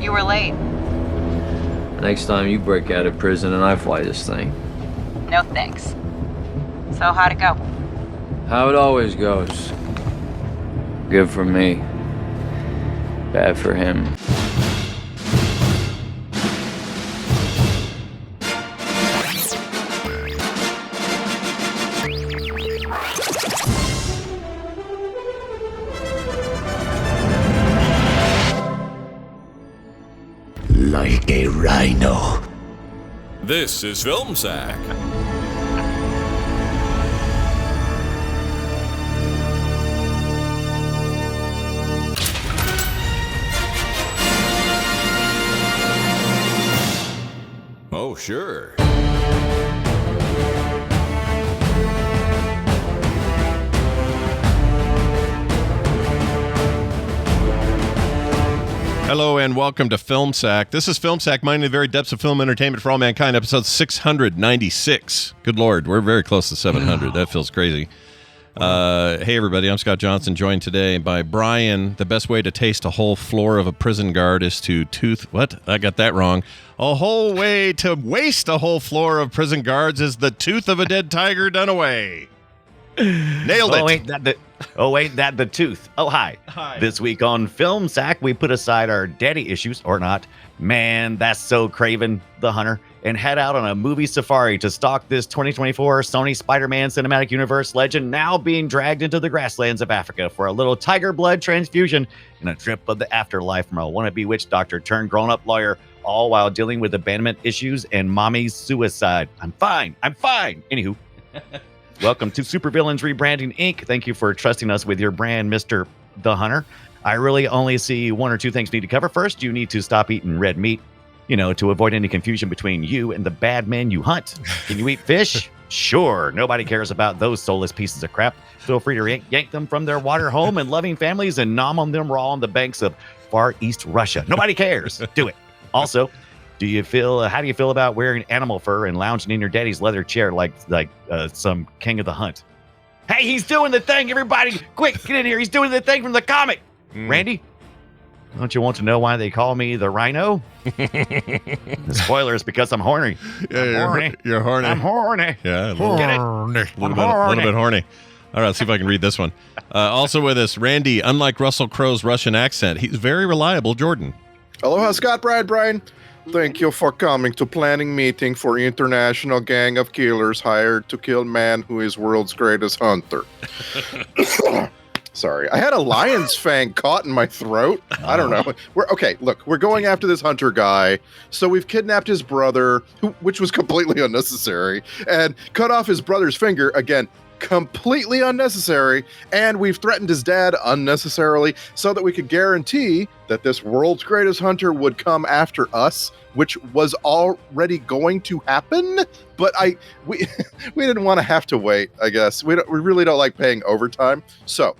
You were late. Next time you break out of prison and I fly this thing. No thanks. So how'd it go? How it always goes. Good for me. Bad for him. Like a rhino. This is Film Sack. Oh, sure. Hello and welcome to Film Sack. This is Film Sack, mining the very depths of film entertainment for all mankind, episode 696. Good Lord, we're very close to 700. That feels crazy. Hey, everybody, I'm Scott Johnson, joined today by Brian. The best way to taste a whole floor of a prison guard is to tooth... What? I got that wrong. A whole way to waste a whole floor of prison guards is the tooth of a dead tiger done away. Nailed it. Ain't that the tooth? Oh, hi. This week on Film Sack, we put aside our daddy issues, or not. Man, that's so Kraven the Hunter. And head out on a movie safari to stalk this 2024 Sony Spider-Man Cinematic Universe legend now being dragged into the grasslands of Africa for a little tiger blood transfusion and a trip of the afterlife from a wannabe witch doctor turned grown-up lawyer, all while dealing with abandonment issues and mommy's suicide. I'm fine. Anywho. Welcome to Supervillains Rebranding Inc. Thank you for trusting us with your brand, Mr. The Hunter. I really only see one or two things you need to cover. First, you need to stop eating red meat, to avoid any confusion between you and the bad men you hunt. Can you eat fish? Sure. Nobody cares about those soulless pieces of crap. Feel free to yank them from their water home and loving families and nom on them raw on the banks of Far East Russia. Nobody cares. Do it. Also, how do you feel about wearing animal fur and lounging in your daddy's leather chair like some king of the hunt? Hey, he's doing the thing, everybody! Quick, get in here! He's doing the thing from the comic! Randy, don't you want to know why they call me the Rhino? The spoiler is because I'm horny. Yeah, you're horny. I'm horny. Yeah, a little bit horny. All right, let's see if I can read this one. Also with us, Randy, unlike Russell Crowe's Russian accent, he's very reliable, Jordan. Aloha, Scott, Brian. Thank you for coming to planning meeting for international gang of killers hired to kill man who is world's greatest hunter. Sorry, I had a lion's fang caught in my throat. I don't know. We're going after this hunter guy. So we've kidnapped his brother, which was completely unnecessary, and cut off his brother's finger, again, completely unnecessary, and we've threatened his dad unnecessarily so that we could guarantee that this world's greatest hunter would come after us, which was already going to happen, but we didn't want to have to wait, I guess. We really don't like paying overtime. So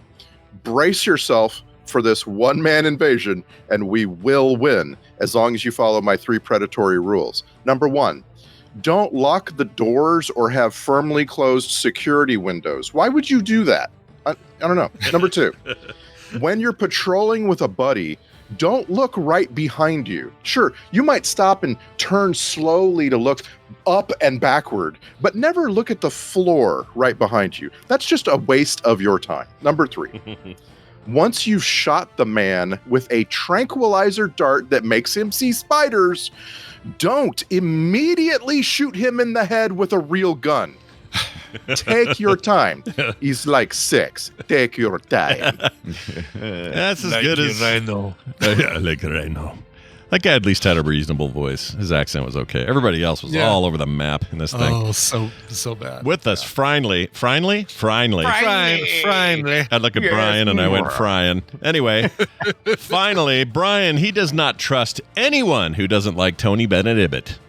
brace yourself for this one-man invasion, and we will win as long as you follow my 3 predatory rules. Number 1, don't lock the doors or have firmly closed security windows. Why would you do that? I don't know. Number 2, when you're patrolling with a buddy, don't look right behind you. Sure, you might stop and turn slowly to look up and backward, but never look at the floor right behind you. That's just a waste of your time. Number 3, once you've shot the man with a tranquilizer dart that makes him see spiders, don't immediately shoot him in the head with a real gun. Take your time. He's like 6. Take your time. That's as good as Rhino. Yeah, like a Rhino. That guy at least had a reasonable voice. His accent was okay. Everybody else was all over the map in this thing. Oh, so bad. With us, Finally. I look at Brian and I went Fryan. Anyway, finally, Brian, he does not trust anyone who doesn't like Tony Bennett.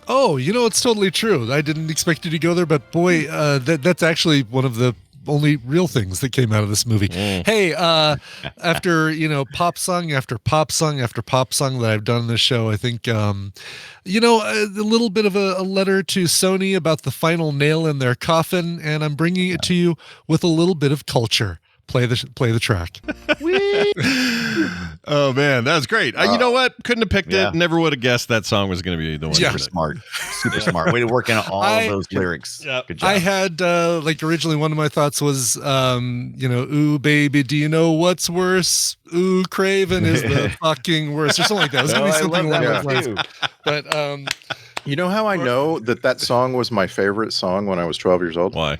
Oh, it's totally true. I didn't expect you to go there, but boy, that's actually one of the only real things that came out of this movie. Hey, after, pop song after pop song after pop song that I've done in this show, I think, a little bit of a letter to Sony about the final nail in their coffin, and I'm bringing it to you with a little bit of culture. Play the track. Whee! Oh man, that was great. You know what? Couldn't have picked Yeah. it. Never would have guessed that song was going to be the one. Yeah. Super smart. Super smart. Way to work in all of those lyrics. Good job. I had like originally one of my thoughts was ooh baby, do you know what's worse? Ooh, Kraven is the fucking worst, or something like that. It was gonna be something along those lines. But You know how I know that song was my favorite song when I was 12 years old? Why?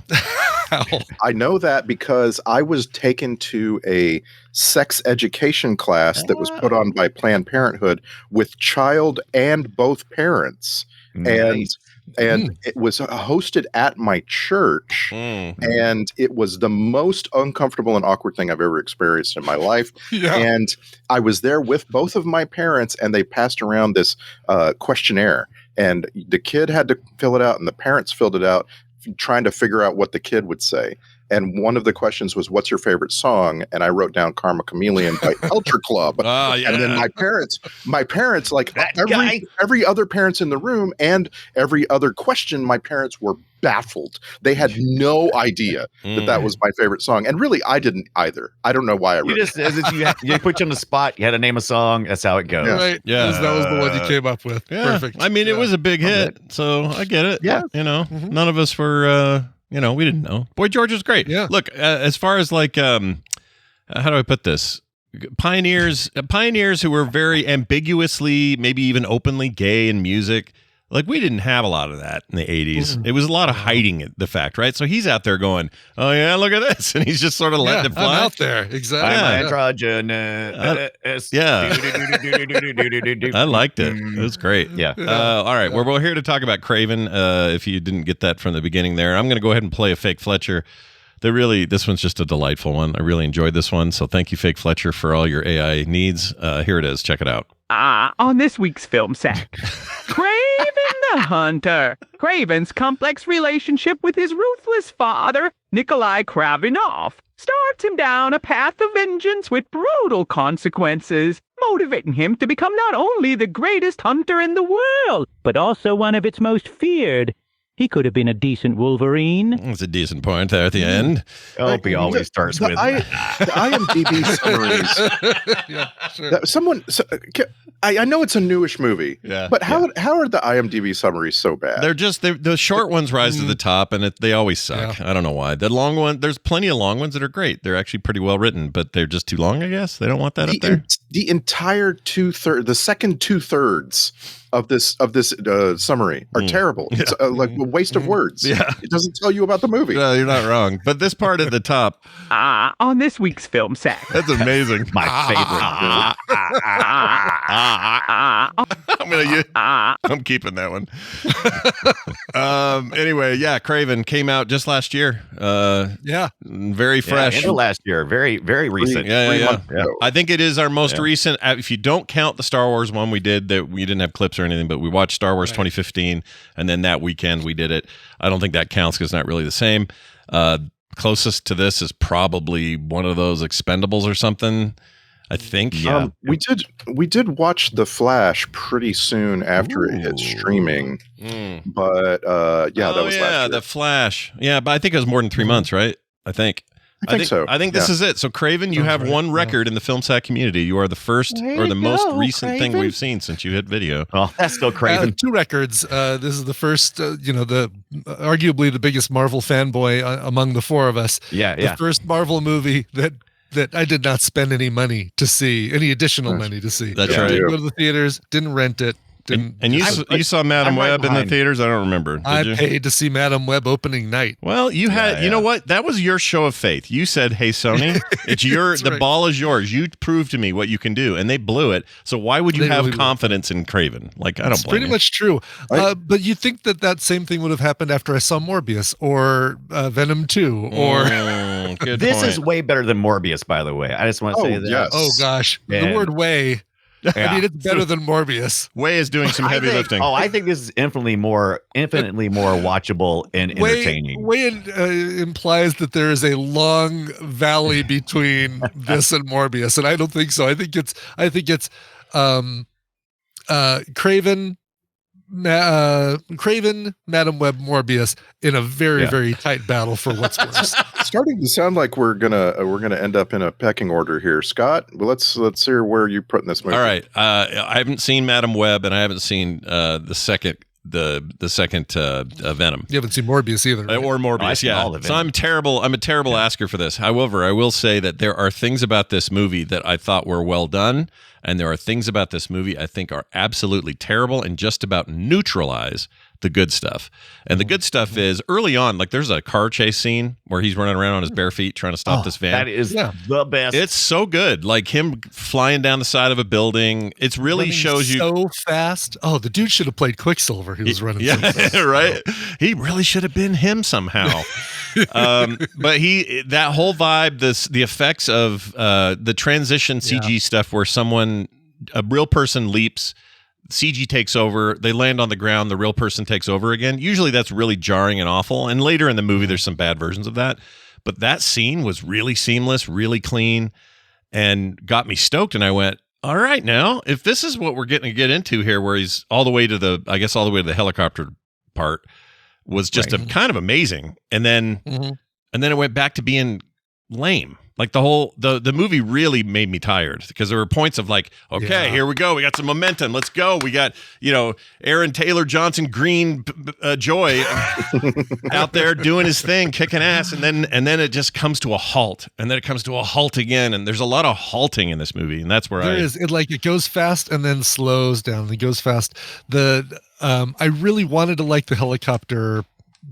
I know that because I was taken to a sex education class that was put on by Planned Parenthood with child and both parents. Nice. And it was hosted at my church, and it was the most uncomfortable and awkward thing I've ever experienced in my life. Yeah. And I was there with both of my parents, and they passed around this questionnaire, and the kid had to fill it out, and the parents filled it out, trying to figure out what the kid would say. And one of the questions was, "What's your favorite song?" And I wrote down "Karma Chameleon" by Culture Club. Oh, yeah. And then my parents, like That guy. every other parents in the room and every other question, my parents were baffled. They had no idea that was my favorite song. And really, I didn't either. I don't know why I wrote You just you put you on the spot. You had to name a song. That's how it goes. right, Yeah. that was the one you came up with. Yeah. Perfect. I mean, it was a big hit, so I get it. Yeah. None of us were. We didn't know. Boy George was great. Yeah. Look, as far as like, how do I put this? Pioneers who were very ambiguously, maybe even openly gay in music. Like, we didn't have a lot of that in the 80s. It was a lot of hiding it, the fact, right? So he's out there going, "Oh yeah, look at this," and he's just sort of letting it fly. I'm out there. Exactly. I'm Yeah. androgynous. I liked it. It was great. Yeah. All right. Well, we're here to talk about Kraven. If you didn't get that from the beginning there, I'm going to go ahead and play a Fake Fletcher. This one's just a delightful one. I really enjoyed this one. So thank you, Fake Fletcher, for all your AI needs. Here it is. Check it out. On this week's Film Sack, Kraven the Hunter. Kraven's complex relationship with his ruthless father, Nikolai Kravinoff, starts him down a path of vengeance with brutal consequences, motivating him to become not only the greatest hunter in the world, but also one of its most feared. He could have been a decent Wolverine. That's a decent point there at the end. I hope he always starts with. the IMDb summaries. I know it's a newish movie, but how are the IMDb summaries so bad? They're just the short ones rise to the top, and they always suck. I don't know why. The long one, there's plenty of long ones that are great. They're actually pretty well written, but they're just too long. I guess they don't want that up there. The entire the second 2/3 of this summary are terrible. It's like a waste of words. Yeah. It doesn't tell you about the movie. No, you're not wrong. But this part at the top, On this week's Film Sack. that's amazing. My favorite. I'm keeping that one. Anyway, Kraven came out just last year. Very fresh. End of last year. Very, very recent. Yeah. I think it is our most recent. If you don't count the Star Wars one we did, that we didn't have clips or anything, but we watched Star Wars 2015, and then that weekend we did it. I don't think that counts because it's not really the same. Closest to this is probably one of those Expendables or something, I think. We did watch The Flash pretty soon after it hit streaming, but that was last year. The Flash. Yeah, but I think it was more than 3 months, right? I think so. I think this is it. So, Kraven, you have one record in the Film Sack community. You are the first or the most recent thing we've seen since you hit video. Oh, that's still Kraven. 2 records. This is the first, the arguably the biggest Marvel fanboy among the 4 of us. The first Marvel movie that I did not spend any money to see, any additional money to see. That's right. Didn't go to the theaters, didn't rent it. And you saw Madam Web in the theaters? I don't remember. I paid to see Madam Web opening night. Well, you had, you know what? That was your show of faith. You said, "Hey, Sony, it's the ball is yours. You prove to me what you can do," and they blew it. So why would you have confidence in Kraven? Like, I don't. It's blame pretty much true. But you think that same thing would have happened after I saw Morbius or Venom 2 or? This is way better than Morbius, by the way. I just want to say that. Yes. Oh gosh, the word "way." I mean, it's better than Morbius. Way is doing some heavy lifting. Oh, I think this is infinitely more watchable and entertaining. Way implies that there is a long valley between this and Morbius, and I don't think so. I think it's Kraven Kraven, Madam Web, Morbius in a very, very tight battle for what's worse. Starting to sound like we're gonna end up in a pecking order here, Scott. Well, let's hear where you put in this movie. All right, I haven't seen Madam Web, and I haven't seen the second Venom. You haven't seen Morbius either, right? Or Morbius, yeah. So I'm a terrible asker for this. However, I will say that there are things about this movie that I thought were well done, and there are things about this movie I think are absolutely terrible and just about neutralize the good stuff. And the good stuff is early on, like there's a car chase scene where he's running around on his bare feet trying to stop this van. That is the best. It's so good. Like him flying down the side of a building. It really running shows you so fast. Oh, the dude should have played Quicksilver. He was running so fast. Right. He really should have been him somehow. But that whole vibe, the effects of the transition CG stuff where a real person leaps, CG takes over, they land on the ground, the real person takes over again. Usually that's really jarring and awful. And later in the movie, there's some bad versions of that. But that scene was really seamless, really clean, and got me stoked. And I went, all right, now, if this is what we're getting to get into here, where he's all the way to the helicopter part, was just kind of amazing. And then it went back to being lame. Like the movie really made me tired because there were points of like, okay, here we go. We got some momentum. Let's go. We got, Aaron Taylor Johnson Green Joy out there doing his thing, kicking ass. And then it just comes to a halt. And then it comes to a halt again. And there's a lot of halting in this movie. And that's where it goes fast and then slows down. It goes fast. I really wanted to like the helicopter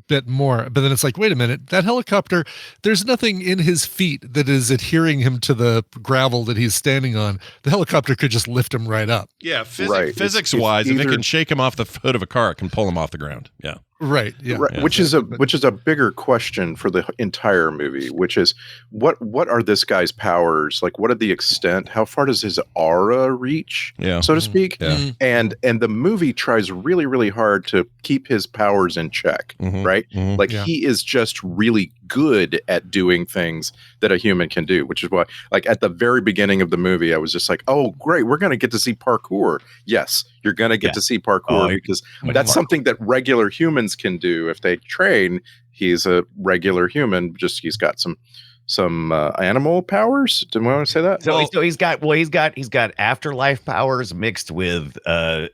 bit more, but then it's like, wait a minute, that helicopter, there's nothing in his feet that is adhering him to the gravel that he's standing on. The helicopter could just lift him right up. Yeah, physics wise, if it can shake him off the hood of a car, it can pull him off the ground. Yeah. Right. Yeah. Right. Yeah. Which is a bigger question for the entire movie, which is what are this guy's powers? Like, what are the extent? How far does his aura reach? Yeah. So to speak. Yeah. And the movie tries really, really hard to keep his powers in check. Right. Like he is just really good at doing things that a human can do, which is why, like at the very beginning of the movie, I was just like, oh, great, we're going to get to see parkour. Yes, you're going to get to see parkour because that's something that regular humans can do if they train. He's a regular human, just he's got some animal powers. Didn't we want to say that? So he's got afterlife powers mixed with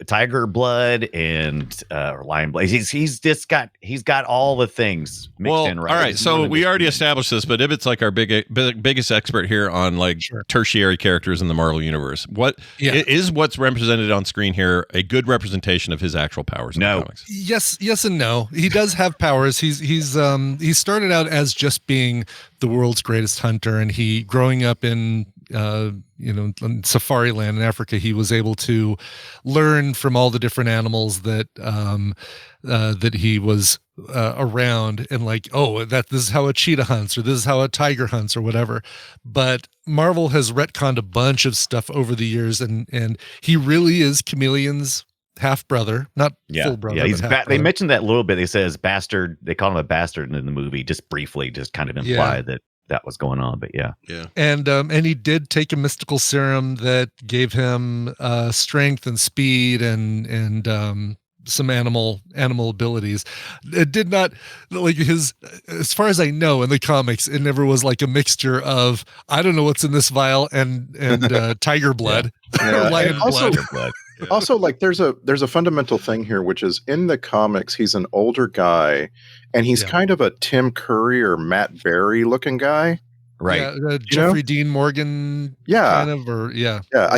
tiger blood and lion blood. He's got all the things mixed in. Right. All right. So we already established this, but Ibbot's like our biggest expert here on like tertiary characters in the Marvel universe. What's represented on screen here a good representation of his actual powers in the comics? Yes and no. He does have powers. He started out as just being the world's greatest hunter, and he growing up in in safari land in Africa, he was able to learn from all the different animals that he was around, and like, this is how a cheetah hunts, or this is how a tiger hunts, or whatever. But Marvel has retconned a bunch of stuff over the years, and he really is Chameleon's half brother, not full brother. Yeah, he's they mentioned that a little bit. They says bastard. They call him a bastard in the movie, just briefly, just kind of imply that was going on. But yeah. And he did take a mystical serum that gave him strength and speed and some animal abilities. It did not, like, his, as far as I know in the comics, it never was like a mixture of, I don't know what's in this vial and tiger blood or lion blood. Also, like, there's a fundamental thing here, which is in the comics, he's an older guy, and he's kind of a Tim Curry or Matt Berry looking guy. Right. Yeah, Jeffrey Dean Morgan. Kind of, or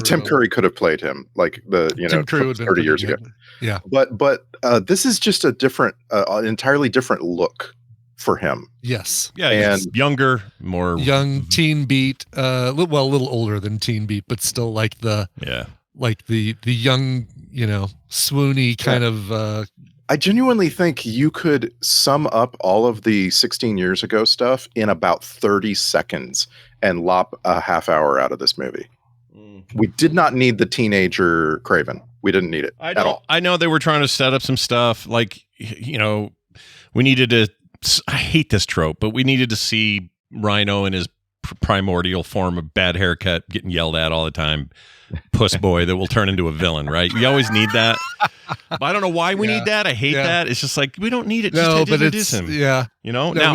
Tim Curry could have played him, like Tim Curry 30 years ago. Yeah. But this is just a different, entirely different look for him. Yes. Yeah, and younger, more young, teen beat, a little older than teen beat, but still like the young, swoony kind of. I genuinely think you could sum up all of the 16 years ago stuff in about 30 seconds and lop a half hour out of this movie. We did not need the teenager Kraven. We didn't need it at all. I know they were trying to set up some stuff like, we needed to, I hate this trope, but we needed to see Rhino in his primordial form of bad haircut getting yelled at all the time. Puss boy that will turn into a villain, right? You always need that. But I don't know why we need that. I hate that. It's just like we don't need it. No, just but introduce it's him. yeah. You know, No, now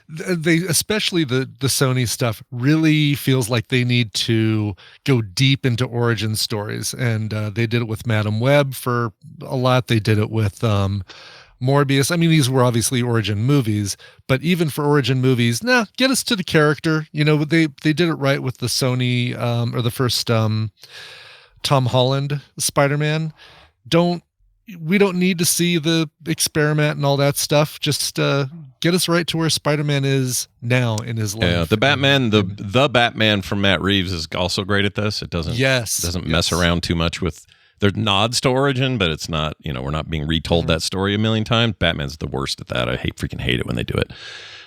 they especially the Sony stuff really feels like they need to go deep into origin stories, and they did it with Madam Web for a lot. They did it with Morbius. I mean, these were obviously origin movies, but even for origin movies, get us to the character. You know, they did it right with the Sony or the first Tom Holland Spider-Man. We don't need to see the experiment and all that stuff. Just get us right to where Spider-Man is now in his life. Yeah, the Batman, the Batman from Matt Reeves is also great at this. It doesn't mess around too much with. There's nods to origin, but it's not. You know, we're not being retold that story a million times. Batman's the worst at that. I freaking hate it when they do it.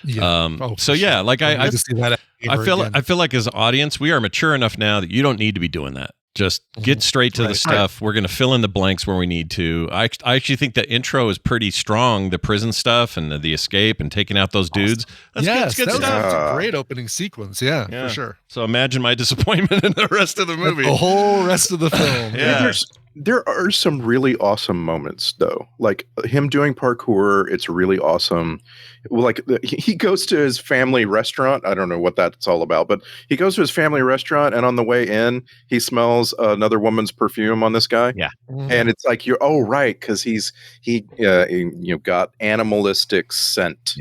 Yeah. Like I see that. I feel like as an audience, we are mature enough now that you don't need to be doing that. Just get straight to the stuff. We're going to fill in the blanks where we need to. I actually think the intro is pretty strong. The prison stuff and the escape and taking out those dudes. That's good stuff. That's a great opening sequence. Yeah, for sure. So imagine my disappointment in the rest of the movie. The whole rest of the film. Yeah. There are some really awesome moments, though. Like him doing parkour, it's really awesome. Like he goes to his family restaurant. I don't know what that's all about, but he goes to his family restaurant, and on the way in, he smells another woman's perfume on this guy. Yeah, and it's like right, because he got animalistic scent.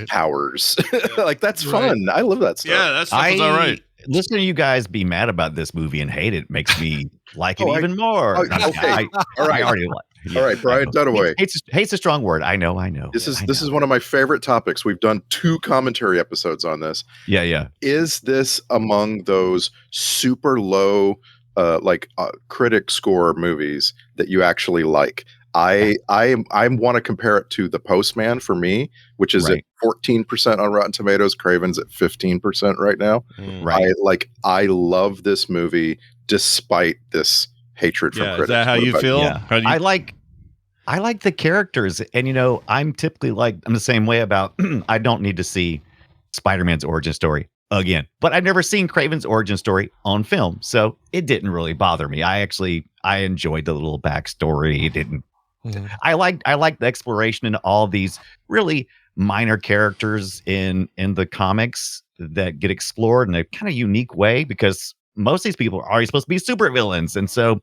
Powers. Like that's fun. I love that stuff. Yeah, that stuff is all right. Listening to you guys be mad about this movie and hate it makes me like it even more. Okay. All right. I already like. All right, Brian Dunaway. Hate's a strong word. I know. This is one of my favorite topics. We've done 2 commentary episodes on this. Yeah. Is this among those super low, critic score movies that you actually like? I want to compare it to The Postman for me, which is at 14% on Rotten Tomatoes. Kraven's at 15% right now. I love this movie despite this hatred from critics. Is that how you feel? Yeah. I like the characters, and I'm typically I'm the same way about I don't need to see Spider-Man's origin story again, but I've never seen Kraven's origin story on film, so it didn't really bother me. I enjoyed the little backstory. It didn't. I like the exploration into all these really minor characters in the comics that get explored in a kind of unique way, because most of these people are already supposed to be supervillains, and so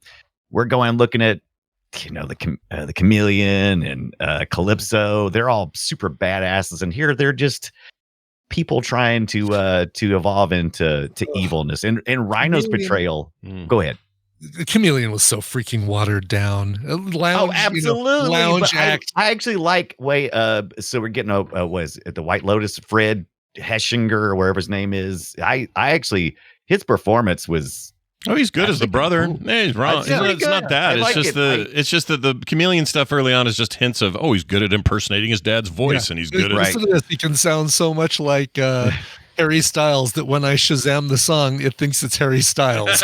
we're looking at the Chameleon and Calypso. They're all super badasses, and here they're just people trying to evolve into evilness. And Rhino's portrayal. Go ahead. The Chameleon was so freaking watered down. Lounge, absolutely. Lounge act. I actually like so we're getting was it the White Lotus, Fred Heschinger or wherever his name is. I actually, his performance was. Oh, he's good as the brother. Cool. No, he's wrong. It's not that. It's just that the Chameleon stuff early on is just hints of, he's good at impersonating his dad's voice, and he's good at. Listen to this. He can sound so much like Harry Styles that when I Shazam the song, it thinks it's Harry Styles.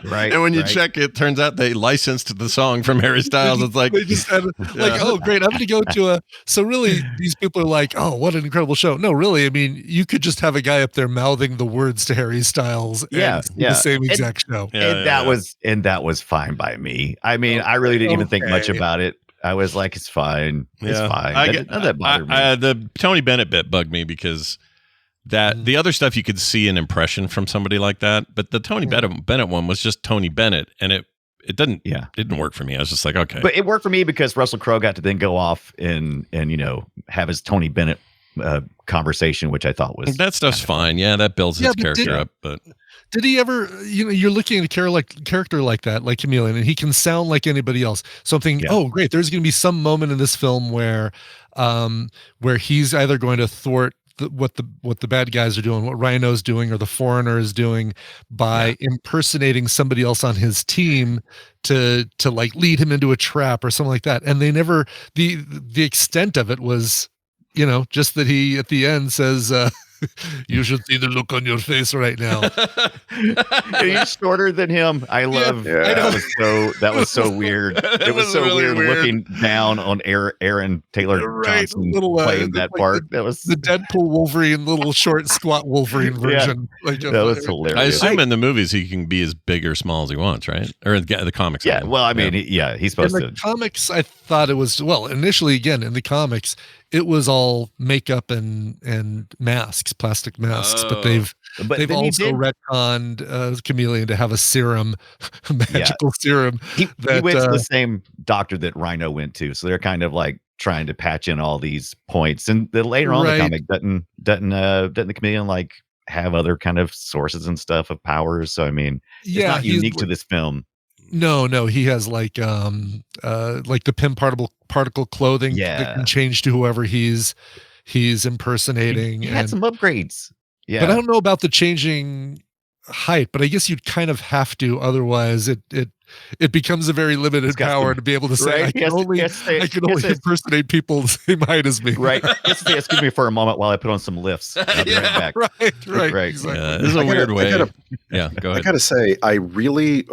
Right. And when you check, it turns out they licensed the song from Harry Styles. It's like they just had great. I'm going to go to so really these people are like, what an incredible show. No, really, I mean, you could just have a guy up there mouthing the words to Harry Styles. The same exact show. That was fine by me. I mean, I really didn't even think much about it. I was like, it's fine. It's fine. That bothered me. The Tony Bennett bit bugged me because the other stuff you could see an impression from somebody like that, but the Tony Bennett one was just Tony Bennett, and it didn't work for me. I was just like, okay. But it worked for me because Russell Crowe got to then go off and have his Tony Bennett conversation, which I thought was that stuff's fine. Yeah, that builds his character up. But did he ever? You're looking at a character like that, like Chameleon, and he can sound like anybody else. So I'm thinking, great, there's going to be some moment in this film where he's either going to thwart what the bad guys are doing, what Rhino's doing, or the Foreigner is doing by impersonating somebody else on his team to lead him into a trap or something like that. And they never, the extent of it was, just that he at the end says, You should see the look on your face right now. He's shorter than him. I love that was so weird. It was so really weird looking down on Aaron Taylor Johnson playing that part. That was the Deadpool Wolverine, little short squat Wolverine version. That was hilarious. I assume in the movies he can be as big or small as he wants, right? Or in the comics. Yeah, well, I mean, he's supposed to. In the comics, I thought it was, initially, again, in the comics, it was all makeup and masks, plastic masks, but they've also retconned Chameleon to have a serum, a magical serum. He went to the same doctor that Rhino went to, so they're kind of like trying to patch in all these points. And then later on, the comic doesn't the Chameleon like have other kind of sources and stuff of powers? So I mean, it's not unique to this film. No, he has like the Pym particle clothing that can change to whoever he's impersonating. He had some upgrades. Yeah. But I don't know about the changing height, but I guess you'd kind of have to, otherwise it becomes a very limited power to be able to say, I can only impersonate people the same height as me. Right. Excuse me for a moment while I put on some lifts. I'll be right back. Right. Exactly. This is a weird way. Go ahead. I gotta say, I really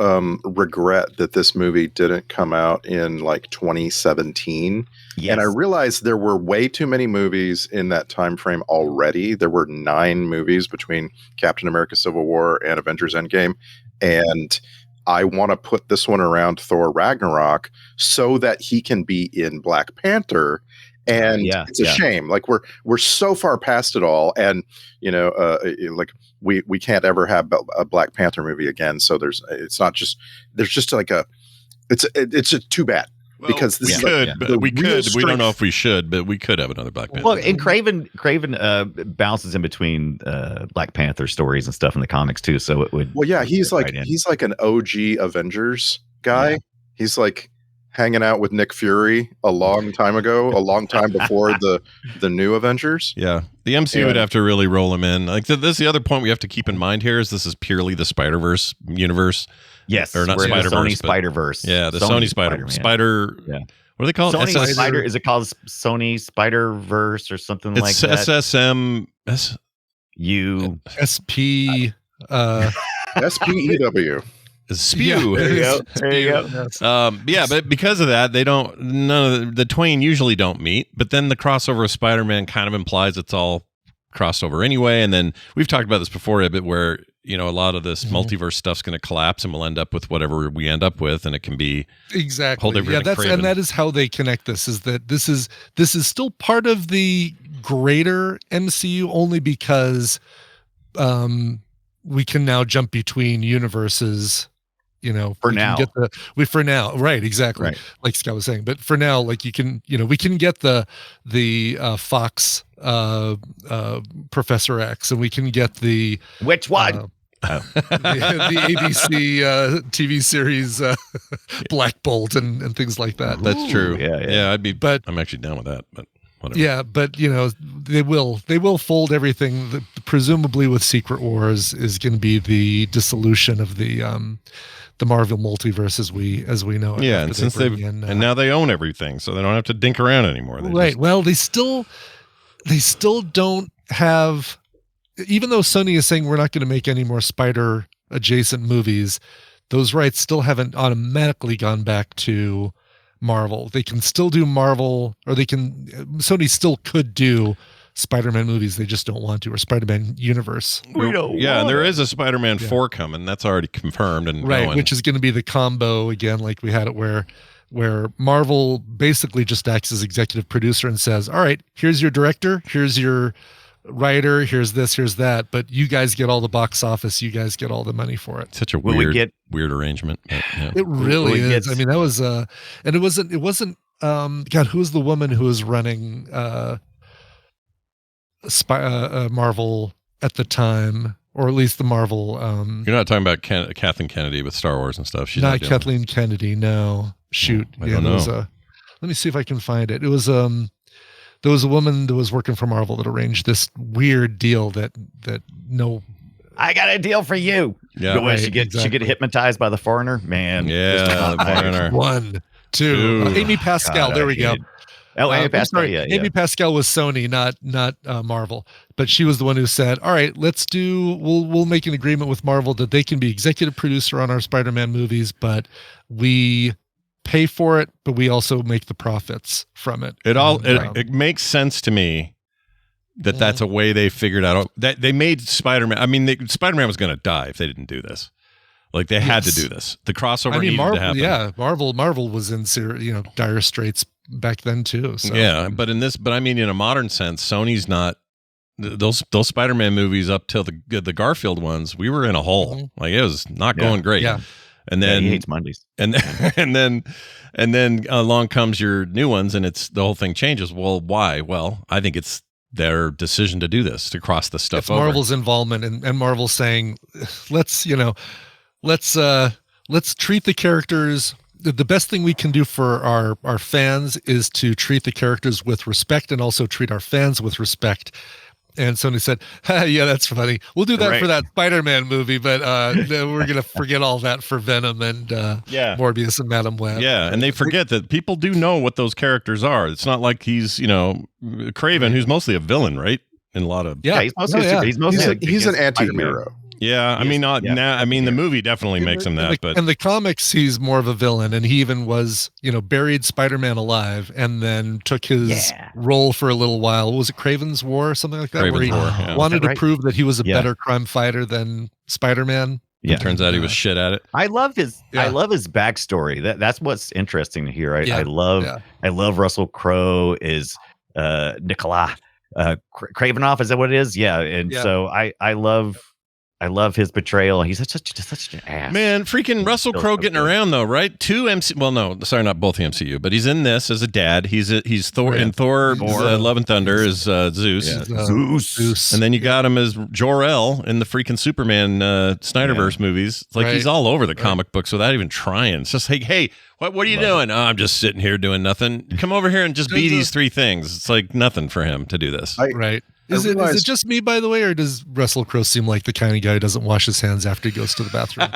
regret that this movie didn't come out in like 2017. Yes. And I realized there were way too many movies in that time frame already. There were 9 movies between Captain America Civil War and Avengers Endgame. And I want to put this one around Thor Ragnarok so that he can be in Black Panther. And it's a shame. Like we're so far past it all. And, like we can't ever have a Black Panther movie again. So there's just too bad. Well, because this we don't know if we should, but we could have another Black Panther. Well, and Kraven bounces in between Black Panther stories and stuff in the comics too, so it would. Well, yeah, he's like an OG Avengers guy. Yeah. He's like hanging out with Nick Fury a long time ago, a long time before the new Avengers. Yeah, the MCU would have to really roll him in. Like this, the other point we have to keep in mind here is this is purely the Spider-Verse universe. Yes, or not Spider-Verse, Sony Spider-Verse. Yeah, the Sony Spider. Yeah. What do they call it? Sony Spider. Is it called Sony Spider-Verse or something like that? It's SSM. SPEW. Spew. There you go. But because of that, none of the twain usually don't meet. But then the crossover of Spider-Man kind of implies it's all crossed over anyway. And then we've talked about this before a bit, where a lot of this multiverse stuff's going to collapse, and we'll end up with whatever we end up with, and it can be whole different. Yeah, that is how they connect this. Is that this is still part of the greater MCU only because we can now jump between universes. For now, right? Exactly, right. Like Scott was saying. But for now, like we can get the Fox Professor X, and we can get the which one? The ABC TV series Black Bolt and things like that. That's true. Yeah. I'm actually down with that. But whatever. Yeah, but they will fold everything. Presumably, with Secret Wars is going to be the dissolution of the Marvel multiverse as we know it. Yeah, and since and now they own everything, so they don't have to dink around anymore. Right. Well, they still don't have. Even though Sony is saying we're not going to make any more Spider adjacent movies, those rights still haven't automatically gone back to Marvel. They can still do Marvel, or Sony still could do Spider-Man movies. They just don't want to, or Spider-Man universe. And there is a Spider-Man 4 coming. That's already confirmed and going. Which is going to be the combo again, like we had it where Marvel basically just acts as executive producer and says, all right, here's your director, here's your writer, here's this, here's that, but you guys get all the box office, you guys get all the money for it. Such a weird arrangement. It really is. I mean, that was and it wasn't God, who was the woman who was running Marvel at the time, or at least the Marvel you're not talking about Kathleen Kennedy with Star Wars and stuff. She's not Kathleen Kennedy, no. Shoot. I don't know. Let me see if I can find it. It was there was a woman that was working for Marvel that arranged this weird deal that no. I got a deal for you. Yeah, right, she get hypnotized by the foreigner, man. Yeah, the foreigner. 1, 2. Amy Pascal. There we go. Oh, Amy I'm Pascal. sorry, Yeah, Amy Pascal was Sony, not Marvel, but she was the one who said, "All right, we'll make an agreement with Marvel that they can be executive producer on our Spider-Man movies, but we pay for it, but we also make the profits from it." It makes sense to me that that's a way they figured out that they made Spider-Man. I mean, Spider-Man was going to die if they didn't do this. Like they had to do this. The crossover needed to happen. Yeah, Marvel was in dire straits back then too. So. Yeah, but I mean, in a modern sense, Sony's not those Spider-Man movies up till the Garfield ones. We were in a hole. Like it was not going great. Yeah. And then he hates Mondays. And then along comes your new ones, and the whole thing changes. Well, why? Well, I think it's their decision to do this, to cross the stuff over. Marvel's involvement and Marvel's saying, let's treat the characters. The best thing we can do for our fans is to treat the characters with respect and also treat our fans with respect. And Sony said, yeah, that's funny. We'll do that for that Spider-Man movie, but we're going to forget all that for Venom and Morbius and Madam Web. Yeah, and they forget that people do know what those characters are. It's not like he's, Kraven, who's mostly a villain, right? In a lot of... Yeah, he's mostly he's an anti-hero. Yeah, I mean, now. I mean, the movie definitely makes him that. But in the comics, he's more of a villain, and he even was, buried Spider-Man alive, and then took his role for a little while. What was it, Kraven's War or something like that? Kraven's where he War, wanted to prove that he was a better crime fighter than Spider-Man. Yeah, it turns out he was shit at it. I love his backstory. That's what's interesting to hear. I love Russell Crowe is Nikolai Kravinoff. Is that what it is? Yeah, and so I love his portrayal. He's such an ass. Man, freaking Russell Crowe getting around though, right? Not both the MCU, but he's in this as a dad. He's Thor in Thor Love and Thunder as Zeus. Yeah. Zeus. And then you got him as Jor-El in the freaking Superman Snyderverse movies. It's like he's all over the comic books without even trying. It's just like, hey, what are you doing? Oh, I'm just sitting here doing nothing. Come over here and just be these three things. It's like nothing for him to do this. Right. Is it just me, by the way, or does Russell Crowe seem like the kind of guy who doesn't wash his hands after he goes to the bathroom?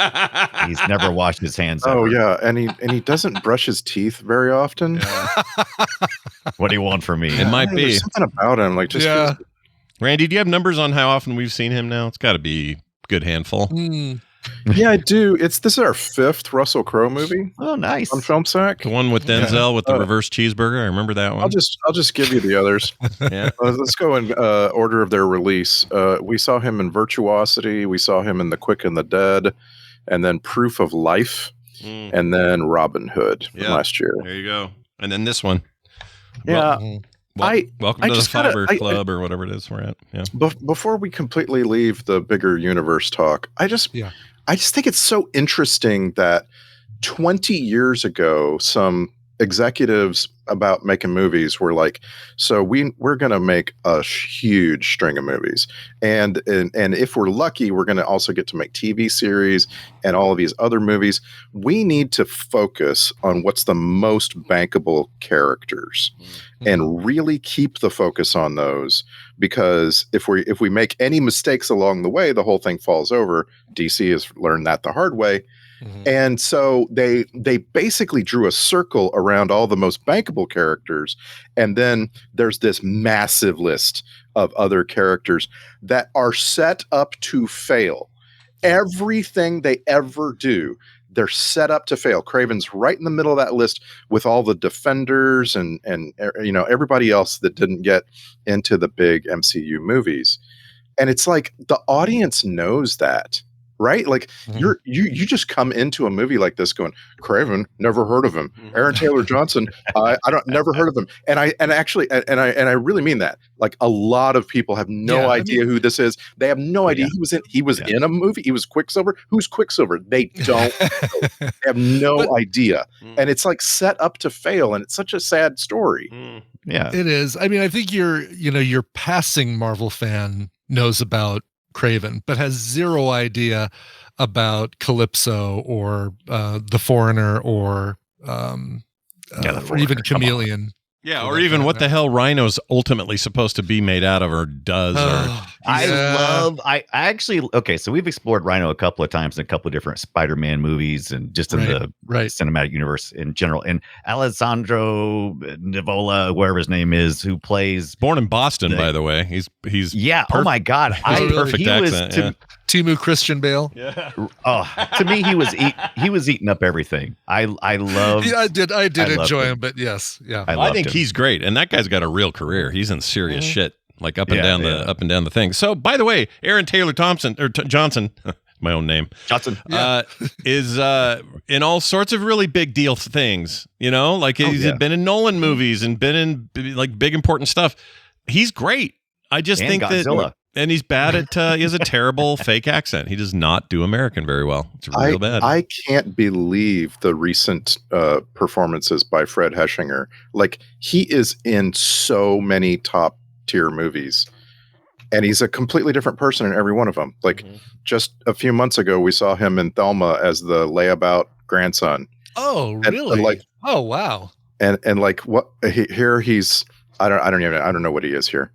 He's never washed his hands. Oh, yeah. And he doesn't brush his teeth very often. Yeah. What do you want from me? It might be. There's something about him. Like, just Randy, do you have numbers on how often we've seen him now? It's got to be a good handful. Yeah, I do. This is our 5th Russell Crowe movie. Oh, nice. On Film Sack. The one with Denzel with the reverse cheeseburger. I remember that one. I'll just give you the others. Yeah. Let's go in order of their release. We saw him in Virtuosity. We saw him in The Quick and the Dead, and then Proof of Life, and then Robin Hood from last year. There you go. And then this one. Yeah. Welcome to the Fiber Club or whatever it is we're at. Yeah. Before we completely leave the bigger universe talk, I just think it's so interesting that 20 years ago, some executives about making movies were like, so we're going to make a huge string of movies. And if we're lucky, we're going to also get to make TV series and all of these other movies. We need to focus on what's the most bankable characters and really keep the focus on those, because if we make any mistakes along the way, the whole thing falls over. DC has learned that the hard way. And so they basically drew a circle around all the most bankable characters. And then there's this massive list of other characters that are set up to fail. Everything they ever do, they're set up to fail. Kraven's right in the middle of that list with all the Defenders and everybody else that didn't get into the big MCU movies. And it's like the audience knows that. Right? Like you just come into a movie like this going, Kraven, never heard of him. Aaron Taylor Johnson, I never heard of him. And I really mean that. Like a lot of people have no idea who this is. They have no idea he was in a movie. He was Quicksilver. Who's Quicksilver? They don't know. They have no idea. And it's like set up to fail, and it's such a sad story. Yeah. It is. I mean, I think your passing Marvel fan knows about Kraven, but has zero idea about Calypso or The Foreigner or even Chameleon. Yeah, or even what the hell Rhino's ultimately supposed to be made out of or does. I actually, okay, so we've explored Rhino a couple of times in a couple of different Spider-Man movies and just in the cinematic universe in general. And Alessandro Nivola, wherever his name is, who plays... Born in Boston, by the way. He's oh my God. Perfect accent. Timu Christian Bale. Yeah. Oh, to me, he was eating up everything. I love. Yeah, I did enjoy him, but yes, yeah. I think he's great, and that guy's got a real career. He's in serious shit, like up and down the thing. So, by the way, Aaron Taylor Johnson, my own name, Johnson, is in all sorts of really big deal things. You know, like he's been in Nolan movies and been in like big important stuff. He's great. I just think Godzilla. that. And he's bad at, he has a terrible fake accent. He does not do American very well. It's real bad. I can't believe the recent performances by Fred Heschinger. Like, he is in so many top tier movies, and he's a completely different person in every one of them. Like, just a few months ago, we saw him in Thelma as the layabout grandson. Oh, really? Oh, wow. And like, what here he's... I don't know what he is here.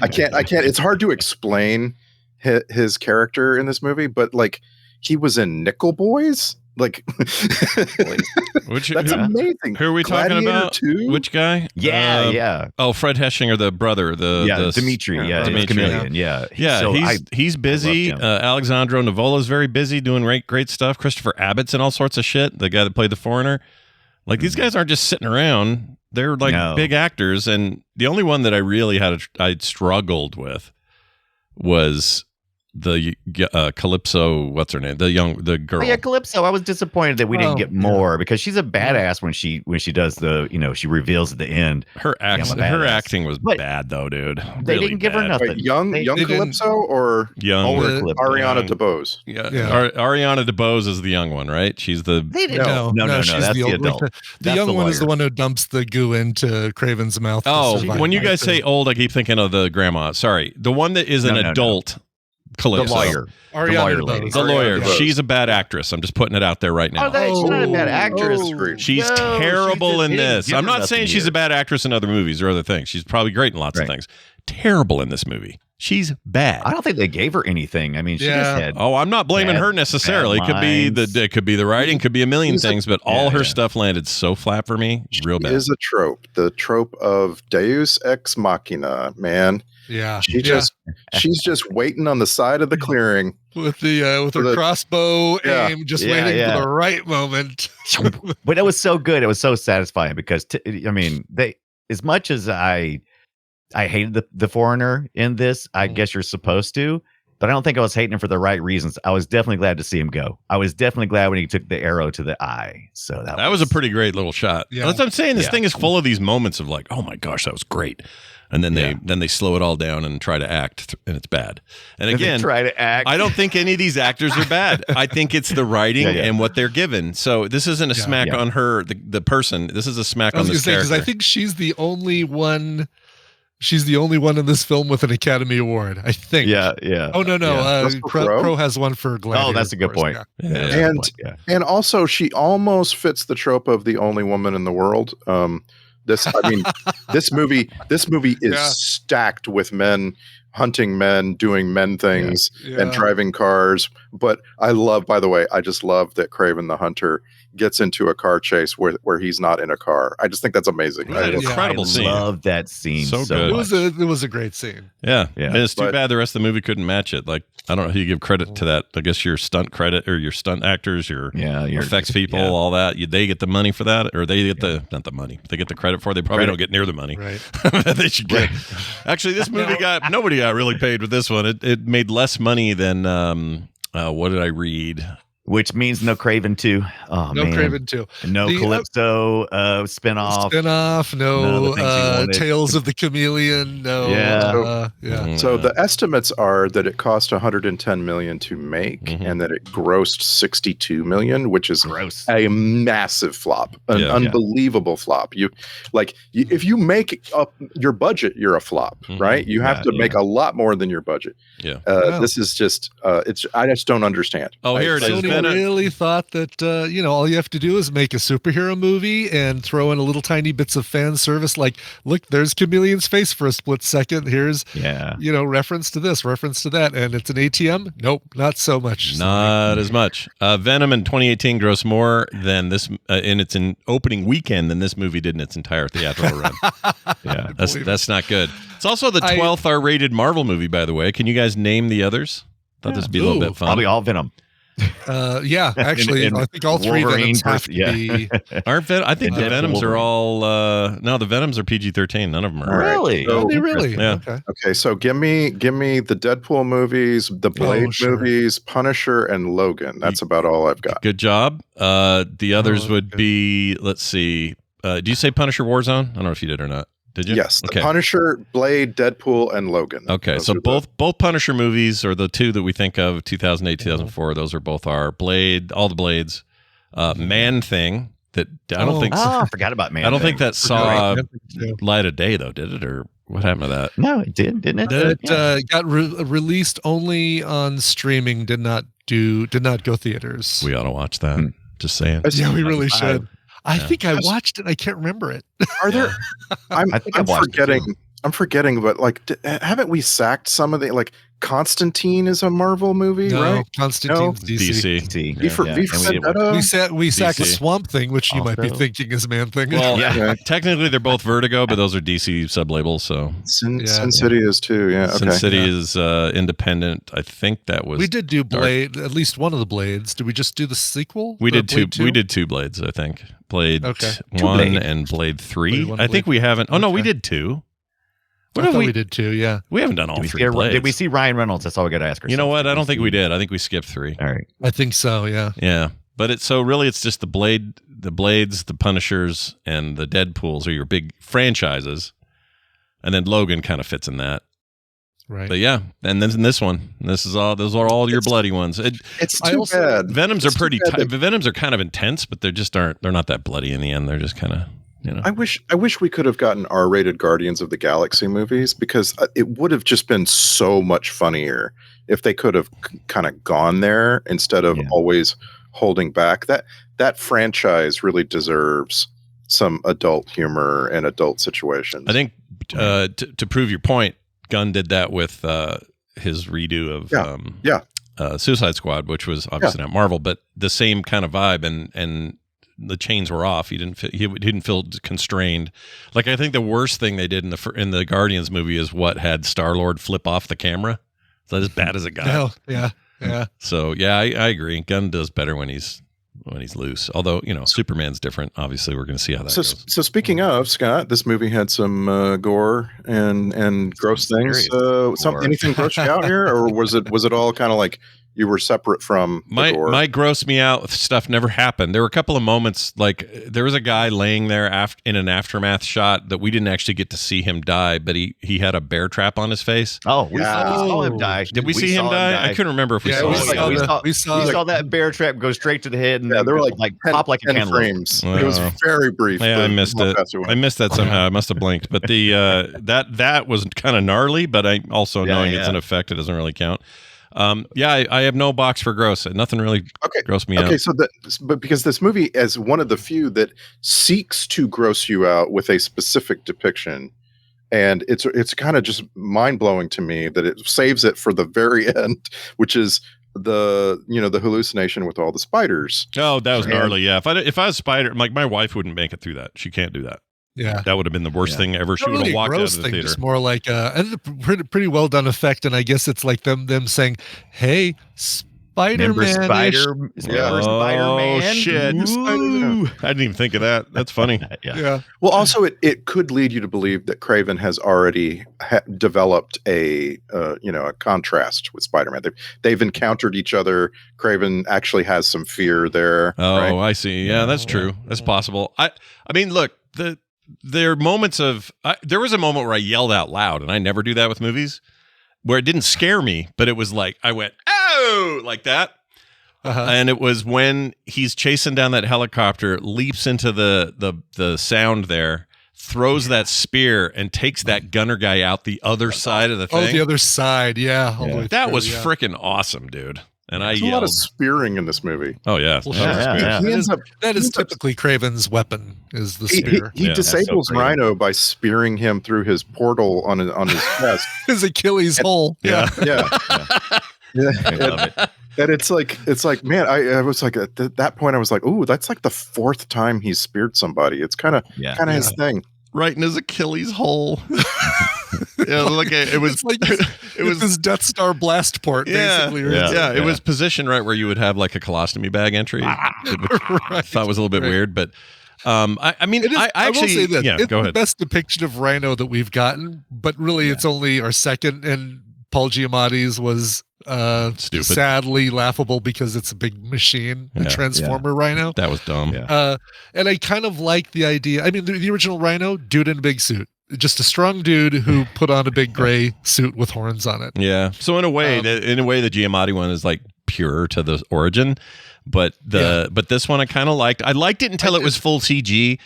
I can't. It's hard to explain his character in this movie, but like, he was in Nickel Boys. Like, that's amazing. Who are we talking about? 2? Which guy? Yeah. Oh, Fred Heschinger, the brother. Dimitri. Chameleon. Yeah. So he's busy. Alexandro Nivola is very busy doing great stuff. Christopher Abbott's in all sorts of shit. The guy that played the Foreigner. Like, these guys aren't just sitting around. They're like big actors, and the only one that I really I struggled with was the Calypso. What's her name? The girl. Oh, yeah, Calypso. I was disappointed that we didn't get more because she's a badass when she does she reveals at the end. Her acting was bad though, dude. They didn't give her nothing. Wait, young Calypso or young Ariana DeBose? Yeah. Ariana DeBose is the young one, right? She's the. They didn't. No. She's That's the old, adult. The young one is the one who dumps the goo into Kraven's mouth. Oh, when you guys say old, I keep thinking of the grandma. Sorry, the one that is an adult. Calypso. The lawyer. The lawyer lady. The lawyer. She's a bad actress. I'm just putting it out there right now. She's not a bad actress. She's terrible in this. I'm not saying she's a bad actress in other movies or other things. She's probably great in lots of things. Terrible in this movie. She's bad. I don't think they gave her anything. I mean, she just had. Oh, I'm not blaming her necessarily. It could be the writing, could be a million things, but all her stuff landed so flat for me. Real bad. It is a trope. The trope of Deus ex machina, man. Yeah, she's just waiting on the side of the clearing with her crossbow aim, just waiting for the right moment. But it was so good. It was so satisfying because they, as much as I hated the Foreigner in this, I guess you're supposed to, but I don't think I was hating him for the right reasons. I was definitely glad to see him go. I was definitely glad when he took the arrow to the eye. So that was a pretty great little shot. Yeah. That's what I'm saying. This thing is full of these moments of like, oh my gosh, that was great. And then they slow it all down and try to act, and it's bad. And again, try to act. I don't think any of these actors are bad. I think it's the writing and what they're given. So this isn't a smack on her, the person. This is a smack on this character. Because I think she's the only one. She's the only one in this film with an Academy Award, I think. Yeah. Oh no. Crow has one for Gladiator. Oh, that's a good point. Yeah. And also, she almost fits the trope of the only woman in the world. This movie is stacked with men hunting men, doing men things, and driving cars. But I just love that Kraven the Hunter gets into a car chase where he's not in a car. I just think that's amazing. Incredible scene. I love that scene. So good. It was a great scene. Yeah. And it's too bad the rest of the movie couldn't match it. Like, I don't know who you give credit to that. I guess your stunt credit or your stunt actors, your effects people, all that. They get the money for that, or they get not the money. They get the credit for it. They probably don't get near the money. Right. They should get. Actually, this movie nobody got really paid with this one. It made less money than what did I read? Which means no Kraven 2. Oh, no man. Kraven 2. No Calypso spinoff. No Tales of the Chameleon. No. Yeah. So the estimates are that it cost $110 million to make, and that it grossed $62 million, which is a massive flop, an unbelievable flop. If you make up your budget, you're a flop, right? You have to make a lot more than your budget. Yeah. This is just I just don't understand. Oh, here it is. really thought that all you have to do is make a superhero movie and throw in a little tiny bits of fan service, like, look, there's Chameleon's face for a split second. Here's reference to this, reference to that, and it's an ATM. Nope, not so much. Not as much. Venom in 2018 grossed more than this in its opening weekend than this movie did in its entire theatrical run. Yeah, that's not good. It's also the 12th R-rated Marvel movie, by the way. Can you guys name the others? Thought this would be a little bit fun. Probably all Venom. Actually, I think all three Wolverine Venoms have to be. I think the Venoms are all. No, the Venoms are PG-13. None of them are. Really? So, Really? Yeah. Okay, so give me the Deadpool movies, the Blade movies, Punisher, and Logan. That's about all I've got. Good job. The others would be. Let's see. Do you say Punisher Warzone? I don't know if you did or not. Did you? Yes. Okay. Punisher, Blade, Deadpool, and Logan. Okay, Those so both Punisher movies are the two that we think of, 2008, 2004. Those are both our Blade, all the Blades. Man Thing, that I don't think. I forgot about Man I don't Thing. think that saw light of day, though, did it? Or what happened to that? No, it did, didn't it? It got released only on streaming, did not go theaters. We ought to watch that. Just saying. Yeah, we really should. I think I watched it. I can't remember it. Are there? I'm forgetting. I'm forgetting, but like, haven't we sacked some of the like? Constantine is a Marvel movie, right? Constantine's DC. We sacked Swamp Thing, which you might be thinking is Man Thing. Well, technically they're both Vertigo, but those are DC sublabels. So Sin City is too. Yeah, Sin City is independent. I think that was. We did do Blade, at least one of the Blades. Did we just do the sequel? We did two. We did two Blades. I think Blade 1 and Blade 3. I think we haven't. Oh no, we did 2. We did 2, yeah. We haven't done all 3 Blades. Did we see Ryan Reynolds? That's all we got to ask ourselves. You know what? I don't think we did. I think we skipped 3. All right. I think so, yeah. Yeah. But it's just the Blades, the Punishers, and the Deadpools are your big franchises. And then Logan kind of fits in that. Right. But yeah, and then this one, those are all your bloody ones. It's too bad. Venoms are pretty Venoms are kind of intense, but they're not that bloody in the end. They're just kind of, I wish we could have gotten R-rated Guardians of the Galaxy movies, because it would have just been so much funnier if they could have kind of gone there instead of always holding back. That franchise really deserves some adult humor and adult situations. I think to prove your point, Gunn did that with his redo of Suicide Squad, which was obviously not Marvel, but the same kind of vibe, and the chains were off. He didn't feel constrained. Like, I think the worst thing they did in the Guardians movie is what had Star-Lord flip off the camera. So as bad as it got. Yeah. So yeah, I agree. Gunn does better when he's loose. Although, Superman's different. Obviously, we're going to see how that goes. So speaking of, Scott, this movie had some gore and gross things. Anything gross you out here, or was it all kind of like you were separate from the gore? My gross me out stuff never happened. There were a couple of moments, like there was a guy laying there in an aftermath shot that we didn't actually get to see him die, but he had a bear trap on his face. Oh, we saw him die. Did we see him die? I couldn't remember if we saw him. We saw that bear trap go straight to the head, and there were like pop like a 10 candle. frames. It was very brief. Yeah, I missed it. I missed that somehow. I must have blinked. But the that was kind of gnarly, but I also knowing it's an effect, it doesn't really count. I have no box for gross. Nothing really grossed me out. Okay, but because this movie is one of the few that seeks to gross you out with a specific depiction, and it's kind of just mind blowing to me that it saves it for the very end, which is the hallucination with all the spiders. Oh, that was gnarly. Yeah, if I was Spider, like my wife wouldn't make it through that. She can't do that. Yeah, that would have been the worst thing ever. She would have walked out of the theater. It's more like a pretty well done effect, and I guess it's like them saying, "Hey, Spider-Man." Spider-Man. Oh shit! I didn't even think of that. That's funny. Yeah. Well, also it could lead you to believe that Kraven has already developed a contrast with Spider-Man. They've encountered each other. Kraven actually has some fear there. Oh, right? I see. Yeah, that's true. That's possible. I mean, look, there are moments of there was a moment where I yelled out loud, and I never do that with movies, where it didn't scare me, but it was like I went "Oh!" like that. And it was when he's chasing down that helicopter, leaps into the sound there, throws that spear, and takes that gunner guy out the other side of the thing. Oh, the other side, yeah. That was freaking awesome, dude. And I There's a lot yelled. of spearing in this movie. Oh yeah, Well, Yeah. He ends up that is typically Kraven's weapon, is the spear. he Yeah. disables That's so great. Rhino by spearing him through his portal on his chest. His Achilles hole. Yeah. I love it. And it's like, man, I was like, at that point, I was like, ooh, that's like the fourth time he's speared somebody. It's kind of his thing. Right in his Achilles hole. Yeah, like it was It's like it was his Death Star blast port, basically. It was positioned right where you would have like a colostomy bag entry. I thought was a little bit weird, but I mean, I actually will say that it's go the ahead. best depiction of Rhino that we've gotten, but really it's only our second, and Paul Giamatti's was Stupid. sadly laughable because it's a big machine, a Transformer Rhino. That was dumb. Yeah. And I kind of like the idea. I mean, the original Rhino, dude in a big suit. Just a strong dude who put on a big gray suit with horns on it. Yeah. So in a way, the Giamatti one is like pure to the origin, but this one I kind of liked. I liked it until it was full CG.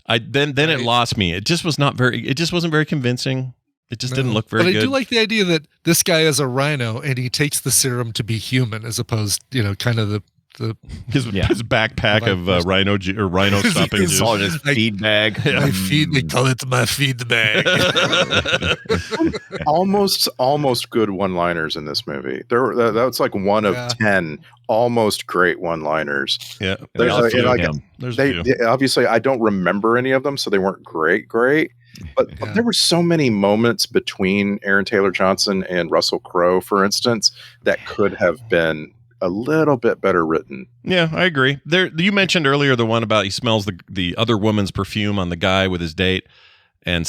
Then it lost me. It just was not very. It just wasn't very convincing. It just didn't look very good. But I do like the idea that this guy is a rhino and he takes the serum to be human, as opposed, kind of the his backpack of rhino stopping It's juice. all his feed bag. my feed. They call it my feed bag. almost good one-liners in this movie. That's like one of 10 almost great one-liners. Yeah. There's a few of him. There's a few. Obviously, I don't remember any of them, so they weren't great. But there were so many moments between Aaron Taylor Johnson and Russell Crowe, for instance, that could have been a little bit better written. Yeah, I agree. There, you mentioned earlier the one about he smells the other woman's perfume on the guy with his date, and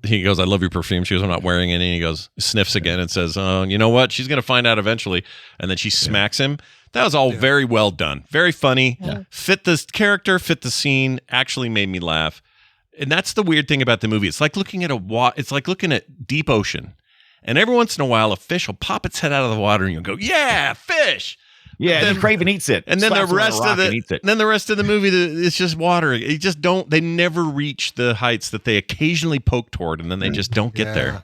he goes, "I love your perfume." She goes, "I'm not wearing any." And he goes, sniffs again, and says, "Oh, you know what? She's gonna find out eventually." And then she smacks him. That was all very well done, very funny. Yeah. Fit the character, fit the scene. Actually made me laugh. And that's the weird thing about the movie. It's like looking at it's like looking at deep ocean. And every once in a while, a fish will pop its head out of the water, and you'll go, "Yeah, fish!" Yeah, and then Kraven eats it. And then the rest of the rest of the movie, it's just water. It just they never reach the heights that they occasionally poke toward, and then they just don't get there.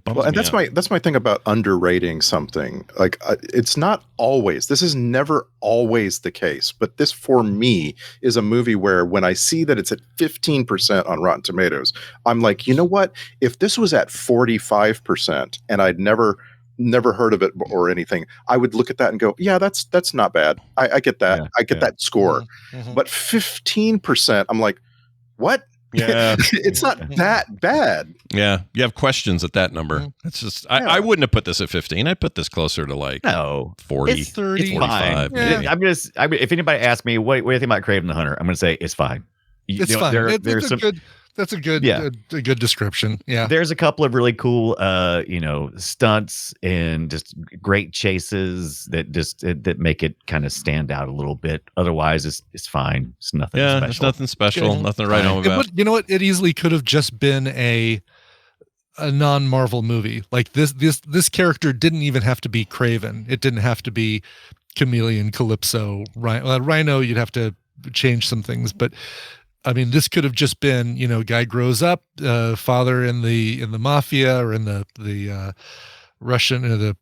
And that's my thing about underrating something. Like it's not always. This is never always the case. But this, for me, is a movie where when I see that it's at 15% on Rotten Tomatoes, I'm like, you know what? If this was at 45% and I'd never heard of it or anything, I would look at that and go, yeah, that's not bad. I get that. I get that score. Mm-hmm. But 15%, I'm like, what? Yeah, it's not that bad. Yeah, you have questions at that number. It's just I wouldn't have put this at 15. I'd put this closer to like 40, it's 30, it's 45. Fine. Yeah. If anybody asks me what do you think about Kraven the Hunter, I'm going to say it's fine. It's fine. That's a good description. Yeah. There's a couple of really cool stunts and just great chases that make it kind of stand out a little bit. Otherwise it's fine. It's nothing special. There's nothing special. Okay. Nothing to write home about. You know what? It easily could have just been a non-Marvel movie. Like this character didn't even have to be Kraven. It didn't have to be Chameleon, Calypso, Rhino. You'd have to change some things, but I mean, this could have just been, guy grows up, father in the mafia or in the Russian or the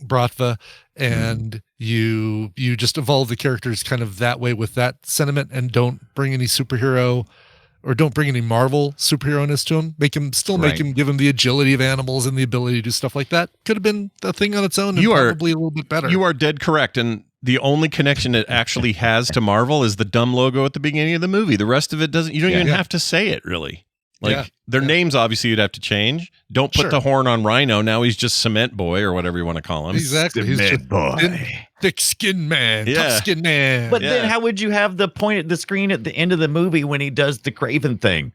Bratva, and you just evolve the characters kind of that way with that sentiment, and don't bring any superhero or don't bring any Marvel superhero-ness to him. Make him give him the agility of animals and the ability to do stuff like that. Could have been a thing on its own, and probably a little bit better. You are dead correct, and the only connection it actually has to Marvel is the dumb logo at the beginning of the movie. The rest of it doesn't. You don't even have to say it, really. Like their names, obviously, you'd have to change. Don't put the horn on Rhino. Now he's just Cement Boy or whatever you want to call him. Exactly. He's just thick skin man, tough skin man. But then how would you have the point at the screen at the end of the movie when he does the Kraven thing?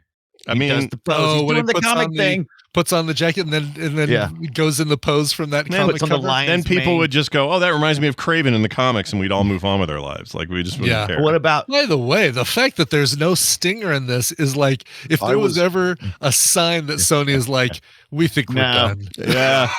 He does the pose. He's doing the comic thing. Puts on the jacket and then goes in the pose from that comic cover. Then people would just go, "Oh, that reminds me of Kraven in the comics," and we'd all move on with our lives. Like we just wouldn't care. What about? By the way, the fact that there's no stinger in this is like if there was ever a sign that Sony is like, "We think we're done." Yeah.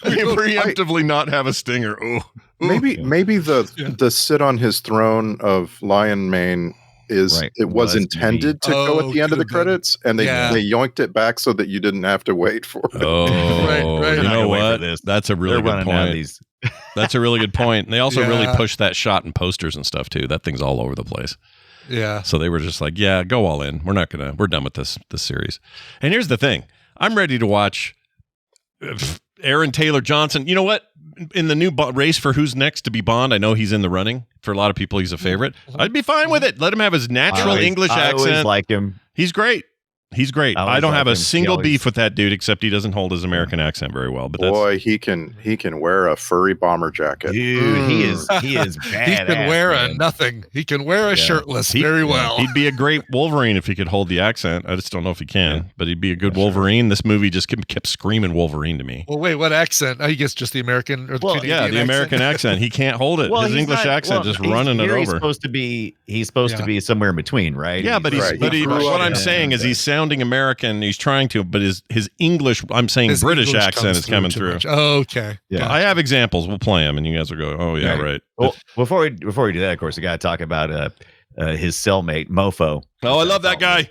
We preemptively not have a stinger. Ooh. Maybe the sit on his throne of Lion Mane was intended to go at the end of the credits, and they yoinked it back so that you didn't have to wait for it. Oh, right. You know what? That's a really good point. That's a really good point. And they also Yeah. really pushed that shot in posters and stuff too. That thing's all over the place. Yeah. So they were just like, yeah, go all in. We're done with this series. And here's the thing. I'm ready to watch Aaron Taylor Johnson. You know what? In the new race for who's next to be Bond, I know he's in the running. For a lot of people, he's a favorite. I'd be fine with it. Let him have his natural English I always accent. like him. He's great. He's great. I I don't like have a him. single He beef with that dude, except he doesn't hold his American accent very well. But that's, Boy, he can wear a furry bomber jacket. Dude, he is badass. He can wear a man. nothing. He can wear a shirtless He- very well. he'd be a great Wolverine if he could hold the accent. I just don't know if he can, but he'd be a good Wolverine. This movie just kept screaming Wolverine to me. Well, wait, what accent? I guess just the American or the Well, Canadian Yeah, the American accent. He can't hold it. Well, His he's English not- accent well, just he's- running it here He's over. supposed to be somewhere in between, right? Yeah, but Right. what I'm Yeah. saying is he's sounding American. He's trying to, but his English, I'm saying His British English accent comes is coming too through. much. Oh, okay. Yeah. I have examples. We'll play them, and you guys will go, "Oh yeah, Right. right." Well, before we do that, of course, we got to talk about his cellmate Mofo. Oh, I love that guy.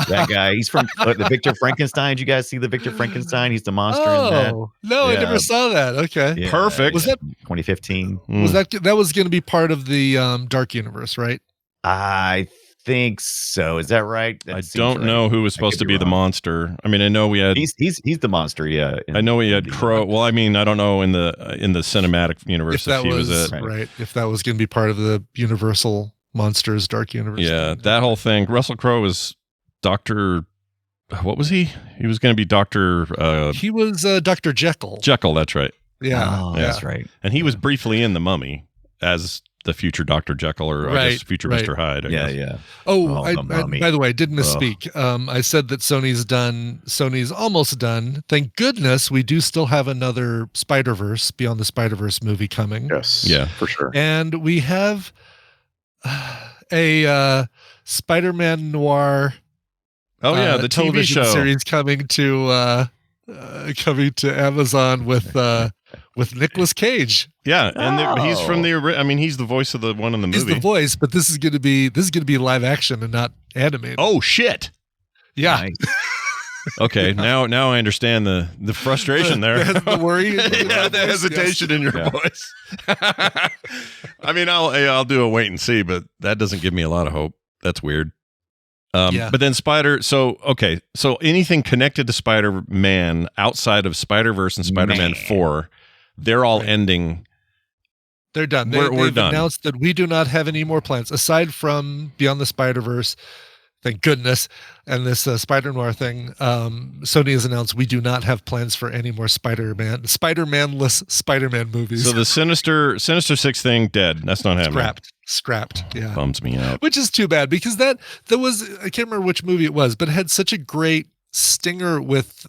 That guy. He's from the Victor Frankenstein. Did you guys see the Victor Frankenstein? He's the monster in that. Oh no, I Yeah. never saw that. Okay, Yeah, Perfect. Was that 2015? was that was going to be part of the Dark Universe, right? I think so. Is that right? That I seems don't right. know who was I supposed could to be the wrong. monster. I mean, I know we had. He's the monster. Yeah. I know we had in the- Crow. Well, I mean, I don't know in the cinematic universe If that he was was it. right, if that was going to be part of the Universal Monsters Dark Universe. Yeah, that whole thing. Russell Crowe was Doctor. What was he? He was going to be Doctor He was Dr. Jekyll. Jekyll. That's right. Yeah, Oh, yeah. that's right. And he was briefly in The Mummy as the future Dr. Jekyll, or I Right, guess future right. Mr. Hyde. I Yeah, guess. yeah. Oh, Oh, the Mummy. by the way, I did misspeak. I said that Sony's done. Sony's almost done. Thank goodness we do still have another Spider-Verse, Beyond the Spider-Verse movie coming. Yes. Yeah. For sure. And we have a Spider-Man noir Oh yeah, the TV television show. series coming to Amazon with Nicolas Cage. Yeah, and he's from Oh. the. I mean, he's the voice of the one in the He's movie. the voice, but this is going to be live action and not animated. Oh shit! yeah. Nice. Okay, now I understand the frustration there. The worry. Yeah, the hesitation in your Yeah. voice. I mean, I'll do a wait and see, but that doesn't give me a lot of hope. That's weird. Yeah. But then so anything connected to Spider-Man outside of Spider-Verse and Spider-Man Man. 4, they're all Right. ending. They're done. We're They've done. announced that we do not have any more plans aside from Beyond the Spider-Verse. Thank goodness. And this Spider-Noir thing, Sony has announced we do not have plans for any more Spider-Man-less Spider-Man movies. So the Sinister Six thing dead. That's not happening. Scrapped. Yeah. Bums me out. Which is too bad because there was, I can't remember which movie it was, but it had such a great stinger with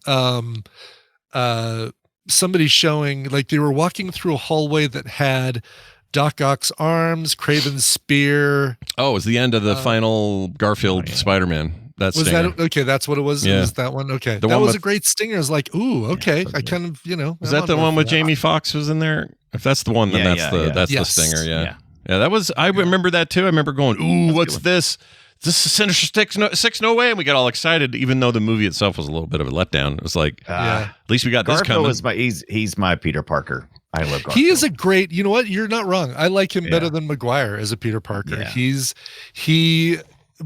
somebody showing, like they were walking through a hallway that had Doc Ock's arms, Kraven's spear. Oh, it's the end of the final Garfield Spider-Man. That Was stinger. that okay? That's what it was. Yeah. It was that one. Okay, The that one was with- a great stinger. I was like, ooh, okay. I kind of, Is I'm that on the board one for with that. Jamie Foxx was in there? If that's the one, then Yeah, that's yeah. the Yes. stinger. Yeah. Yeah. Yeah, that was. I remember that too. I remember going, "Ooh, what's this? This is Sinister Six? No way!" And we got all excited, even though the movie itself was a little bit of a letdown. It was like, Yeah. at least we got this Garfield coming. is he's my Peter Parker. I love Garfield. He is a great, you know what? You're not wrong. I like him better Yeah. than Maguire as a Peter Parker. Yeah. He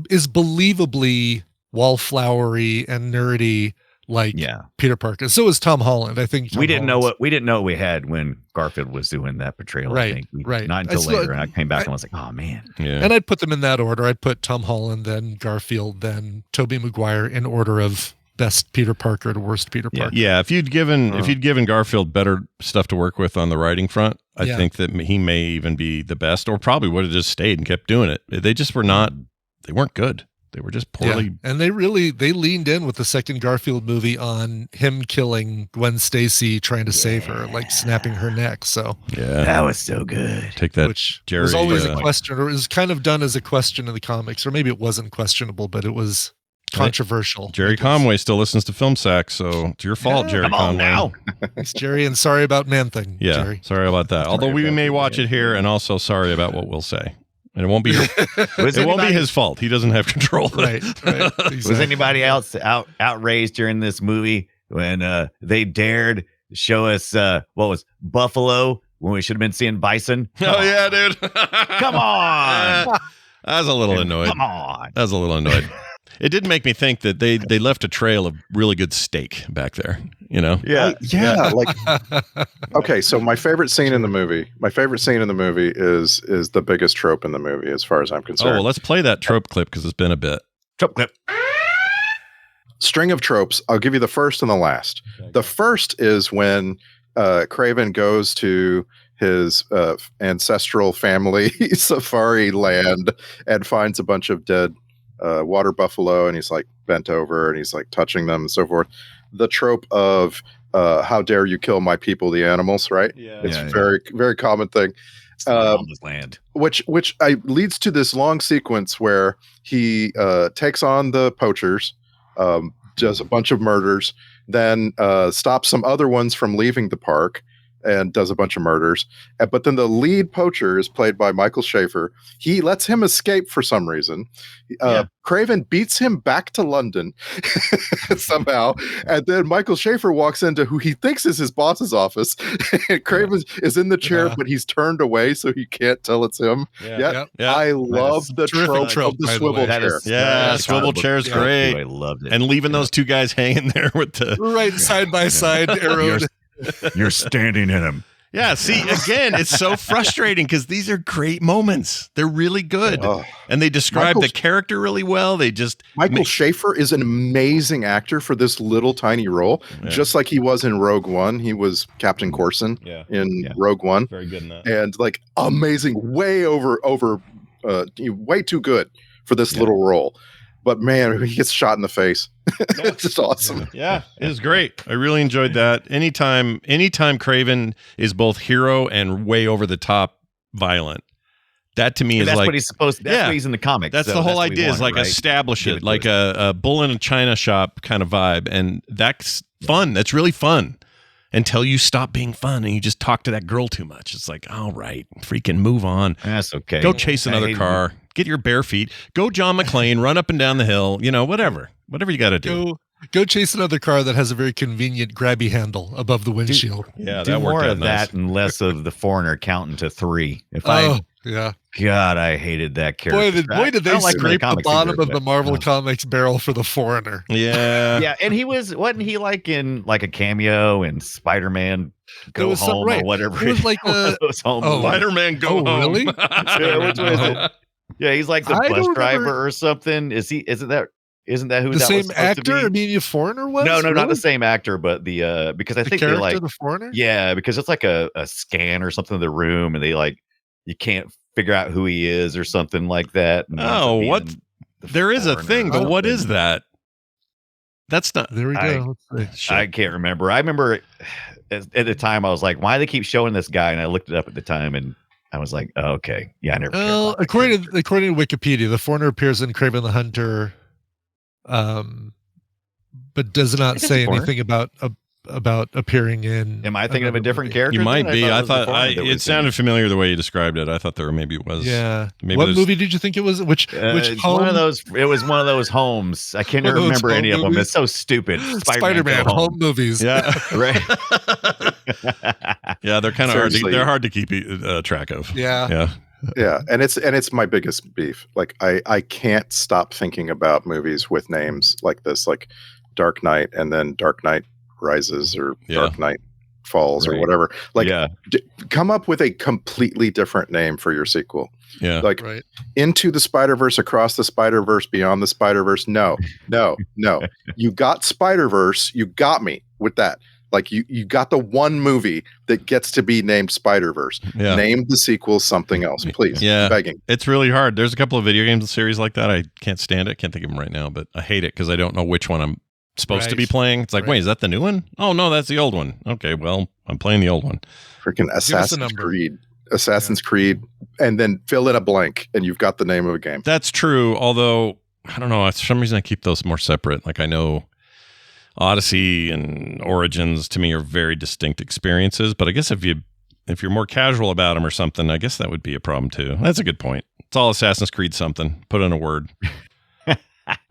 is believably wallflowery and nerdy like Yeah. Peter Parker. So is Tom Holland. I think We didn't know what we had when Garfield was doing that portrayal. Right, I think. right. Not until I still- later, and I came back and was like, "Oh man." Yeah. And I'd put them in that order. I'd put Tom Holland, then Garfield, then Tobey Maguire in order of best Peter Parker to worst Peter Yeah. Parker. Yeah, if you'd given Garfield better stuff to work with on the writing front, I Yeah. think that he may even be the best, or probably would have just stayed and kept doing it. They just were not. They weren't good. They were just poorly. Yeah. And they leaned in with the second Garfield movie on him killing Gwen Stacy trying to save her, like snapping her neck. So Yeah, That was so good. take that. which Jerry, was always a uh, question, or it was kind of done as a question in the comics, or maybe it wasn't questionable, but it was controversial. Jerry Conway still listens to Film Sack, so it's your fault, Jerry Come on Conway. now. Thanks, Jerry, and sorry about Man Thing, Yeah, Jerry. sorry about that. Although we about may that, watch yeah. it here, and also sorry about what we'll say. And it won't be Was it won't be anybody- his fault. He doesn't have control. of it. Right. Was Exactly. anybody else outraged during this movie when they dared show us what was Buffalo when we should have been seeing Bison. Oh yeah, dude. Come on. I was a little annoyed. Come on. I was a little annoyed. It did make me think that they left a trail of really good steak back there, you know? Yeah. Yeah, like okay, so my favorite scene in the movie is the biggest trope in the movie as far as I'm Oh, concerned. well, let's play that trope clip because it's been a bit. Trope clip. String of tropes. I'll give you the first and the last. The first is when Kraven goes to his ancestral family safari land and finds a bunch of dead water buffalo, and he's like bent over and he's like touching them and so forth. The trope of how dare you kill my people, the animals, right? Yeah. It's very common thing. On this land. Which leads to this long sequence where he takes on the poachers, does a bunch of murders, then stops some other ones from leaving the park and does a bunch of murders. But then the lead poacher is played by Michael Schaefer. He lets him escape for some reason. Kraven beats him back to London somehow. And then Michael Schaefer walks into who he thinks is his boss's office. And Kraven is in the chair, but he's turned away so he can't tell it's him. Yeah. I love the trope of the swivel chair. Yeah, swivel chair's great. I loved it. And leaving those two guys hanging there with the Right side by side, arrowed. You're standing in him. Yeah, see, again, it's so frustrating because these are great moments. They're really good. Oh. And they describe the character really well. They just Michael Schaefer is an amazing actor for this little tiny role, just like he was in Rogue One. He was Captain Coulson in Rogue One. Very good in that. And like amazing, way too good for this little role. But man, he gets shot in the face. It's just awesome. Yeah, it was great. I really enjoyed that. Anytime Kraven is both hero and way over the top violent, that to me is that's like what he's supposed to. That's what he's in the comics. That's so the whole what idea we is like wanted, right? establish Give it like a bull in a china shop kind of vibe, and that's fun. That's really fun until you stop being fun and you just talk to that girl too much. It's like, all right, freaking move on. That's okay. Go chase another car. Get your bare feet. Go John McClane. Run up and down the hill. You know, whatever you got to do. Go chase another car that has a very convenient grabby handle above the windshield. Yeah, do that more worked out of nice. that and less of the foreigner counting to 3. God, I hated that character. Boy, did they scrape the bottom of the Marvel Comics barrel for the foreigner. Yeah. Yeah, and wasn't he like in like a cameo in Spider-Man Go Home or whatever? It was like Spider-Man Go Home. Really? Yeah, which was it? Yeah, he's like the bus driver or something. Isn't that who the that was same supposed actor? to be? I mean, a foreigner was? No, really? not the same actor, but the because I think they character, like the foreigner. Yeah, because it's like a scan or something of the room, and they like you can't figure out who he is or something like that. Oh, what? There is a thing, but what is that? That's not. There we go. I can't remember. I remember at the time I was like, why do they keep showing this guy? And I looked it up at the time and I was like, oh, okay. Yeah, I never. Well, according to Wikipedia, the foreigner appears in Kraven the Hunter, but does not say anything about appearing in. Am I thinking of a different character? You might be. I thought it sounded familiar the way you described it. I thought maybe it was. Yeah. Maybe what movie did you think it was? Which home? One of those. It was one of those homes. I can't remember any of them. It's so stupid. Spider-Man home movies. Yeah. Right. Yeah, they're kind of hard. They're hard to keep track of. Yeah. Yeah, and it's my biggest beef. Like I can't stop thinking about movies with names like this, like Dark Knight and then Dark Knight Rises or Dark Knight Falls or whatever. Like, come up with a completely different name for your sequel. Yeah, like Into the Spider-Verse, Across the Spider-Verse, Beyond the Spider-Verse. No. You got Spider-Verse. You got me with that. Like you got the one movie that gets to be named Spider-Verse. Yeah. Name the sequel something else, please. Yeah, begging. It's really hard. There's a couple of video games series like that. I can't stand it. Can't think of them right now, but I hate it because I don't know which one I'm supposed to be playing. It's like, wait, is that the new one? Oh no, that's the old one. Okay, well, I'm playing the old one. Freaking Assassin's Creed, and then fill in a blank, and you've got the name of a game. That's true. Although I don't know, for some reason I keep those more separate. Like I know Odyssey and Origins to me are very distinct experiences, but I guess if you're more casual about them or something, I guess that would be a problem too. That's a good point. It's all Assassin's Creed something. Put in a word.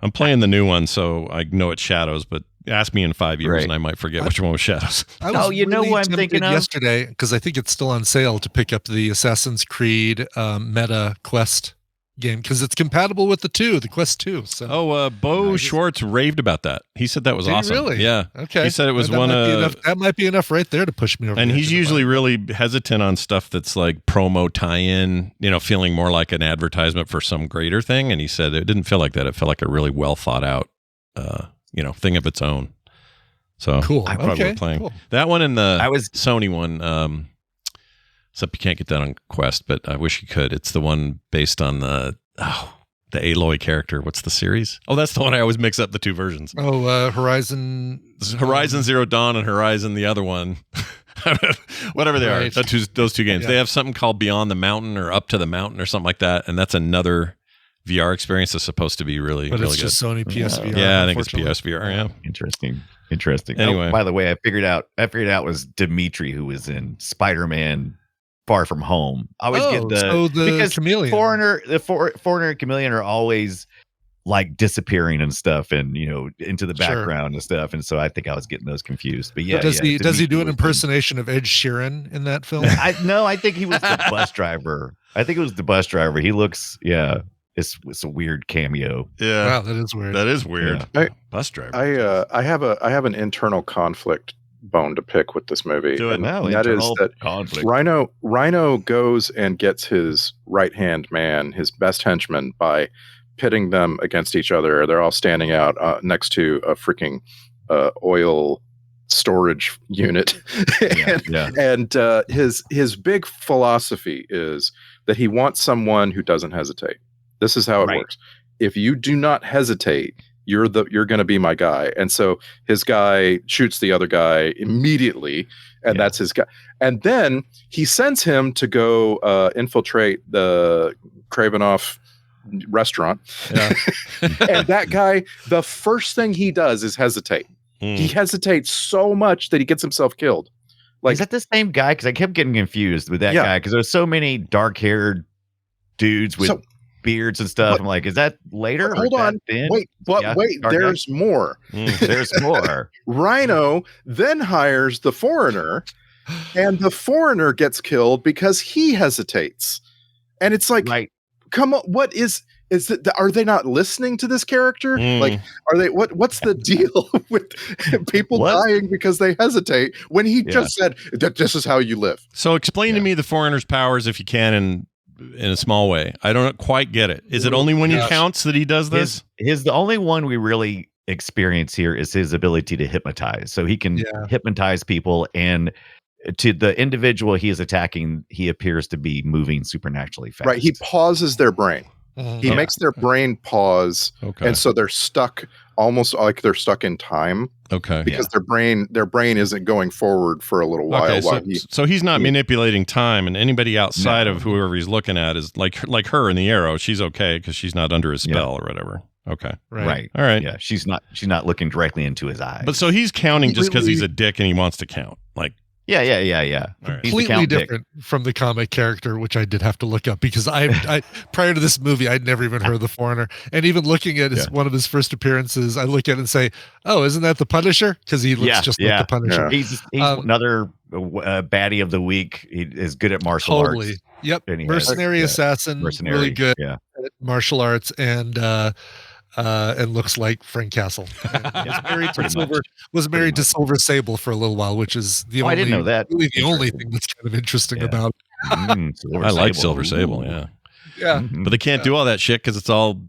I'm playing the new one, so I know it's Shadows, but Ask me in 5 years, and I might forget which one was Shadows. I was you know what I'm thinking of? yesterday, because I think it's still on sale, to pick up the Assassin's Creed Meta Quest game, because it's compatible with the Quest 2. So. Bo Schwartz raved about that. He said that was awesome. Really? Yeah. Okay. He said it was that might be enough right there to push me over. And he's usually really hesitant on stuff that's like promo tie-in, feeling more like an advertisement for some greater thing. And he said it didn't feel like that. It felt like a really well thought out, thing of its own. So cool. I probably were playing that one and the Sony one. Except you can't get that on Quest, but I wish you could. It's the one based on the Aloy character. What's the series? Oh, that's the one I always mix up the two versions. Horizon Zero Dawn and Horizon, the other one. Whatever they are. Those two games. Yeah. They have something called Beyond the Mountain or Up to the Mountain or something like that, and that's another VR experience that's supposed to be really, really good. But it's just Sony PSVR. Yeah, I think it's PSVR. Yeah. Interesting. Anyway, by the way, I figured out it was Dimitri who was in Spider-Man Far From Home. I always get because Chameleon. Foreigner and Chameleon are always like disappearing and stuff, and into the background and stuff, and so I think I was getting those confused. But yeah, does he do an impersonation of Ed Sheeran in that film? I think he was the bus driver. He looks It's a weird cameo. Yeah, wow, that is weird. That is weird. Yeah. Bus driver. I have an internal conflict bone to pick with this movie. Do it now. That is that conflict. Rhino goes and gets his right hand man, his best henchman, by pitting them against each other. They're all standing out next to a freaking oil storage unit. And his big philosophy is that he wants someone who doesn't hesitate. This is how it works. If you do not hesitate, you're going to be my guy. And so his guy shoots the other guy immediately, and that's his guy. And then he sends him to go infiltrate the Kravinoff restaurant. Yeah. And that guy, the first thing he does is hesitate. He hesitates so much that he gets himself killed. Like, is that the same guy? Because I kept getting confused with that guy, because there's so many dark-haired dudes with beards and stuff. I'm like, is that later? Hold on. Wait, there's more. There's more. Rhino then hires the foreigner, and the foreigner gets killed because he hesitates. And it's like, come on, what is it? Are they not listening to this character? Like, are they? What's the deal with people dying because they hesitate when he just said that this is how you live? So explain to me the foreigner's powers, if you can, in a small way. I don't quite get it. Is it only when he counts that he does this? The only one we really experience here is his ability to hypnotize. So he can hypnotize people, and to the individual he is attacking, he appears to be moving supernaturally fast. Right. He pauses their brain. He makes their brain pause, and so they're stuck, almost like they're stuck in time. Okay, because their brain isn't going forward for a little while. Okay, so he's not manipulating time, and anybody outside of whoever he's looking at is like her in the Arrow. She's okay because she's not under his spell or whatever. Okay, right, all right. Yeah, she's not looking directly into his eyes. But so he's counting just because he's a dick and he wants to count, like. Yeah. Completely different from the comic character, which I did have to look up, because I prior to this movie, I'd never even heard of the Foreigner. And even looking at one of his first appearances, I look at it and say, oh, isn't that the Punisher? Because he looks just like the Punisher. Yeah. He's another baddie of the week. He is good at martial arts. Yep. Mercenary assassin. Really good at martial arts, and looks like Frank Castle. Was married to Silver Sable for a little while, which is the only. I didn't know that. Really, the only thing that's kind of interesting about. I like Silver Sable. Yeah. But they can't do all that shit because it's all.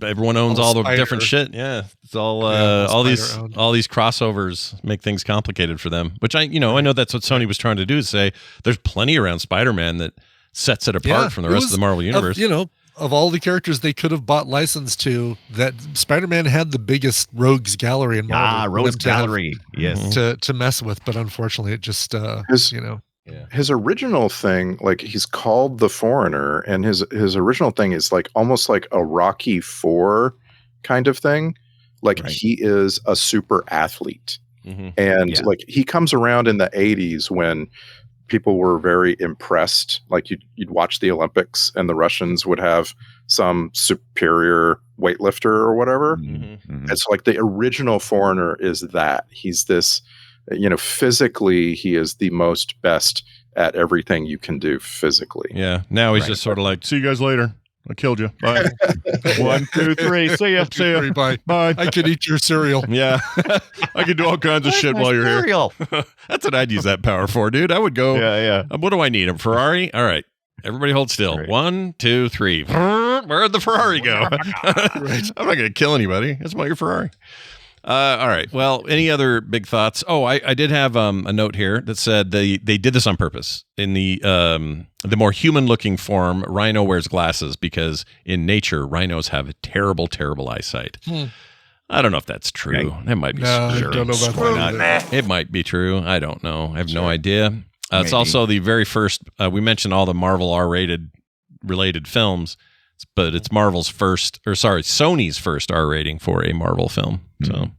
Everyone owns all the different shit. Yeah, it's all all these crossovers make things complicated for them. Which I know that's what Sony was trying to do, is say there's plenty around Spider-Man that sets it apart from the rest of the Marvel universe. Of all the characters they could have bought license to, that Spider-Man had the biggest rogues gallery in Marvel. Rogues gallery, yes, to mess with. But unfortunately, it just his original thing, like, he's called the Foreigner, and his original thing is like almost like a Rocky IV kind of thing. Like, he is a super athlete, and like he comes around in the 80s when people were very impressed. Like you'd watch the Olympics and the Russians would have some superior weightlifter or whatever. Mm-hmm. It's like the original Foreigner is that. He's this, physically, he is the most best at everything you can do physically. Yeah. Now he's just sort of like, see you guys later. I killed you. Bye. 1, 2, 3. See ya. See ya. Bye. Bye. I could eat your cereal. Yeah. I could do all kinds of shit while you're here. That's what I'd use that power for, dude. I would go. Yeah. What do I need? A Ferrari? All right. Everybody hold still. Right. 1, 2, 3. Where'd the Ferrari go? I'm not going to kill anybody. It's about your Ferrari. All right. Well, any other big thoughts? Oh, I did have a note here that said they did this on purpose. In the more human-looking form, Rhino wears glasses because in nature, rhinos have a terrible, terrible eyesight. I don't know if that's true. Okay. That might be No, true. I don't know about that. It might be true. I don't know. I have no idea. It's Maybe. also the very first. We mentioned all the Marvel R-rated related films, but it's Sony's first R rating for a Marvel film. So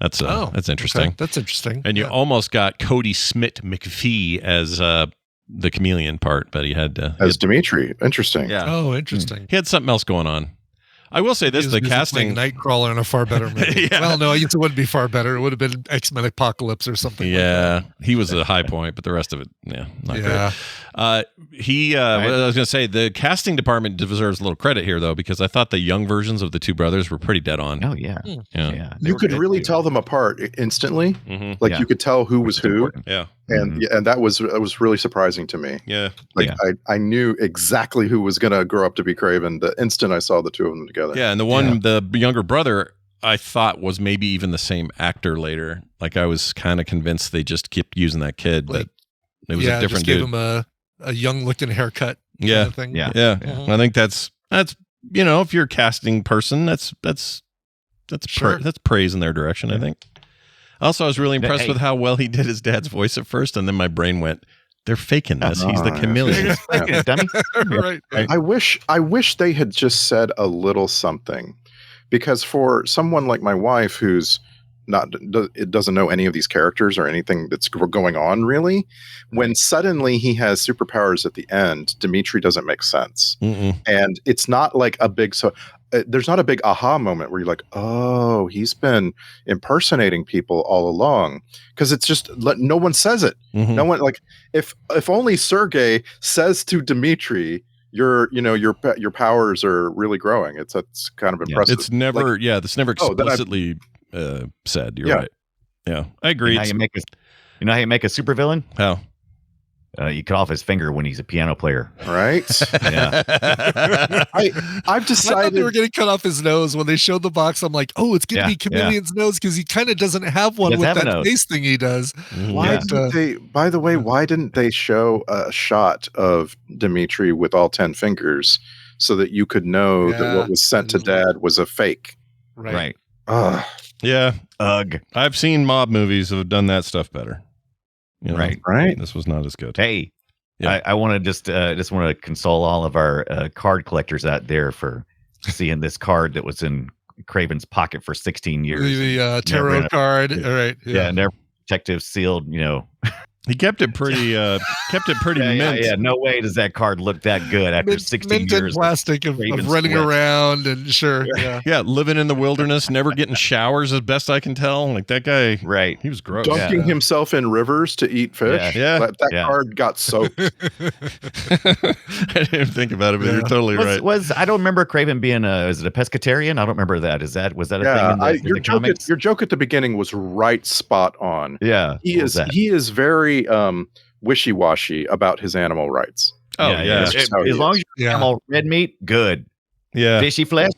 that's interesting. Okay. That's interesting. And you almost got Cody Smith McPhee as the chameleon part, but he had Dimitri. Interesting. Yeah. Oh, interesting. He had something else going on. I will say this: He was the busy casting. playing Nightcrawler in a far better movie. Yeah. Well, no, I guess it wouldn't be far better. It would have been X-Men Apocalypse or something. Yeah, he was a high point, but the rest of it, not great. Yeah. What I was going to say, the casting department deserves a little credit here, though, because I thought the young versions of the two brothers were pretty dead on. Oh, yeah. Yeah. You could really tell them apart instantly. Mm-hmm. Like Yeah. you could tell who was who. Yeah. And that was really surprising to me. Yeah. Like I knew exactly who was going to grow up to be Kraven the instant I saw the two of them together. Yeah. And the younger brother, I thought was maybe even the same actor later. Like I was kind of convinced they just kept using that kid, but it was a different just gave dude. him a young looking haircut. Yeah. Kind of thing. Yeah. Yeah. Mhm. I think that's if you're a casting person, that's Sure. that's praise in their direction, I think. Also, I was really impressed Hey. with how well he did his dad's voice at first, and then my brain went, they're faking this. He's the Oh, yeah. chameleon. Dummy. Right. I wish they had just said a little something, because for someone like my wife who's doesn't know any of these characters or anything that's going on really, when suddenly he has superpowers at the end, Dimitri doesn't make sense. Mm-mm. And it's not like there's not a big aha moment where you're like, oh, he's been impersonating people all along, because it's just no one says it. Mhm. No one, like, if only Sergei says to Dimitri, your powers are really growing. That's kind of impressive. It's never, that's never Oh, then explicitly said. You're Yeah. right. Yeah, I agree. You know how you make a supervillain? How? You cut off his finger when he's a piano player. right. Yeah. I've I thought decided they were going to cut off his nose when they showed the box. I'm like, oh, it's going to Yeah, be Chameleon's nose because he kind of doesn't have one He with doesn't have that a nose. face thing he does. why Yeah. didn't they? By the way, why didn't they show a shot of Dimitri with all 10 fingers so that you could know that Yeah. what was sent to Dad was a fake? Right. Ugh. Yeah, Ugh. I've seen mob movies that have done that stuff better. You know, Right. Right. This was not as good. Hey, Yeah. I want to just want to console all of our card collectors out there for seeing this card that was in Craven's pocket for 16 years. The Never tarot in a- card. All right. Yeah, never protective sealed. He kept it pretty mint. Yeah. No way does that card look that good after 16 mint years. and plastic of Craven running sweat. around and sure. Yeah. Yeah, living in the wilderness, never getting showers, as best I can tell. Like that guy, Right. he was gross. Dunking himself in rivers to eat fish. Yeah. That Yeah. card got soaked. I didn't even think about it, but you're totally right. I don't remember Craven being is it a pescatarian? I don't remember that. Was that a thing in your the joke comics? your joke at the beginning was right spot on. Yeah. He what was is that? he is very wishy-washy about his animal rights. Oh, yeah. That's just how he As long as is. you animal red meat, good. Yeah. Fishy flesh,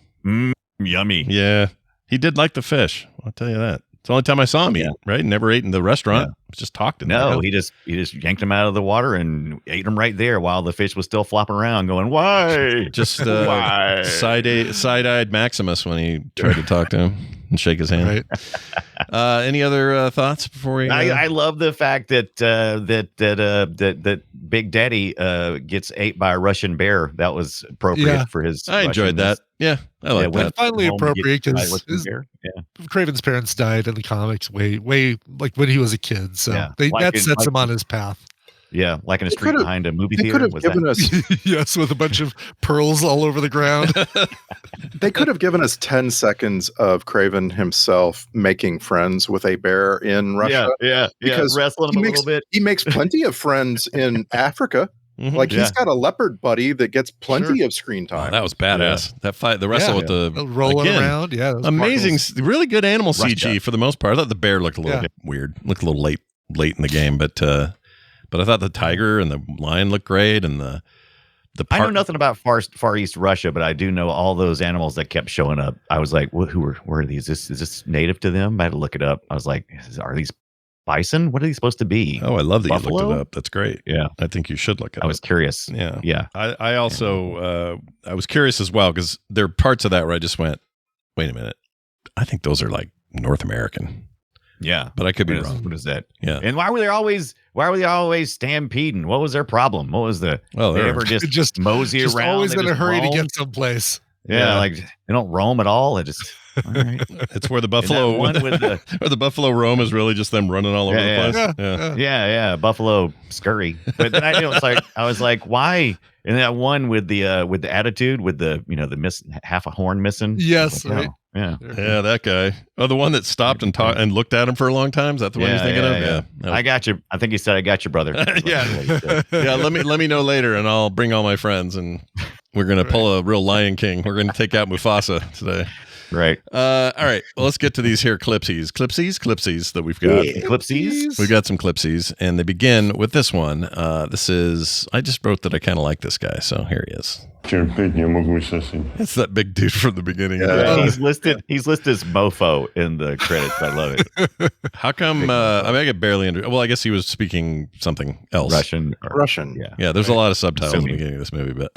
yummy. Yeah. He did like the fish. I'll tell you that. It's the only time I saw him eat, right? Never ate in the restaurant. Just talked to No, them. he just yanked them out of the water and ate them right there while the fish was still flopping around, going, "Why?" Just Why? side-eyed Maximus when he tried to talk to him and shake his hand. Right. Any other thoughts before we? I love the fact that that Big Daddy gets ate by a Russian bear. That was appropriate for his. I enjoyed that. Yeah, I like when- that. Finally home to get appropriate eaten by a because Russian bear. Yeah. Craven's parents died in the comics way like when he was a kid. So Yeah. that Like sets in- him on his path. Yeah, like in a They street could've- behind a movie They theater. could have Was given that? us. Yes, with a bunch of pearls all over the ground. They could have given us 10 seconds of Kraven himself making friends with a bear in Russia. Yeah, Because wrestling him a little bit. He makes plenty of friends in Africa. Mhm. Like Yeah. he's got a leopard buddy that gets plenty of screen Oh, time. that was badass. That fight, the wrestle with the Rolling again, around. Yeah. those amazing, sparkles. really good animal Russia. CG for the most part. I thought the bear looked a little bit weird, looked a little late in the game, but I thought the tiger and the lion looked great, and the I know nothing about Far East Russia, but I do know all those animals that kept showing up. I was like, where are these? Is this native to them? I had to look it up. I was like, are these bison? What are these supposed to be? Oh, I love that you looked Buffalo? it up. That's great. Yeah. I think you should look it up. I was curious. Yeah. Yeah. I also I was curious as well because there are parts of that where I just went, wait a minute, I think those are like North American, Yeah. but I could be What is- wrong. What is that? Yeah. And why were they always stampeding? What was their problem? What was the Well, they they're- ever just Just- mosey Just around? always They in a just hurry to roam? get someplace. Yeah, like they don't roam at all. It just all right. It's where the And buffalo that one with the or the buffalo roam is really just them running all over Yeah, the place. Yeah. yeah, buffalo scurry. But then I was like, why? And that one with the attitude, with the half a horn missing. Yes, Like, right. oh, yeah. Yeah, that guy. Oh, the one that stopped and talked and looked at him for a long time. Is that the one you're thinking of? Yeah. That I got you. I think he said, "I got you, brother." Yeah. Yeah, let me know later, and I'll bring all my friends, and we're gonna pull a real Lion King. We're gonna take out Mufasa today. Right. All right. Well, let's get to these here clipsies that we've got. Eclipses. We've got some clipsies, and they begin with this one. This is, I just wrote that I kind of like this guy, so here he is. It's that big dude from the beginning. Yeah, he's listed as mofo in the credits. I love it. How come? I mean, I could barely well, I guess he was speaking something else. Russian. Russian. Yeah. Yeah, there's a lot of subtitles in the Assuming. beginning of this movie, but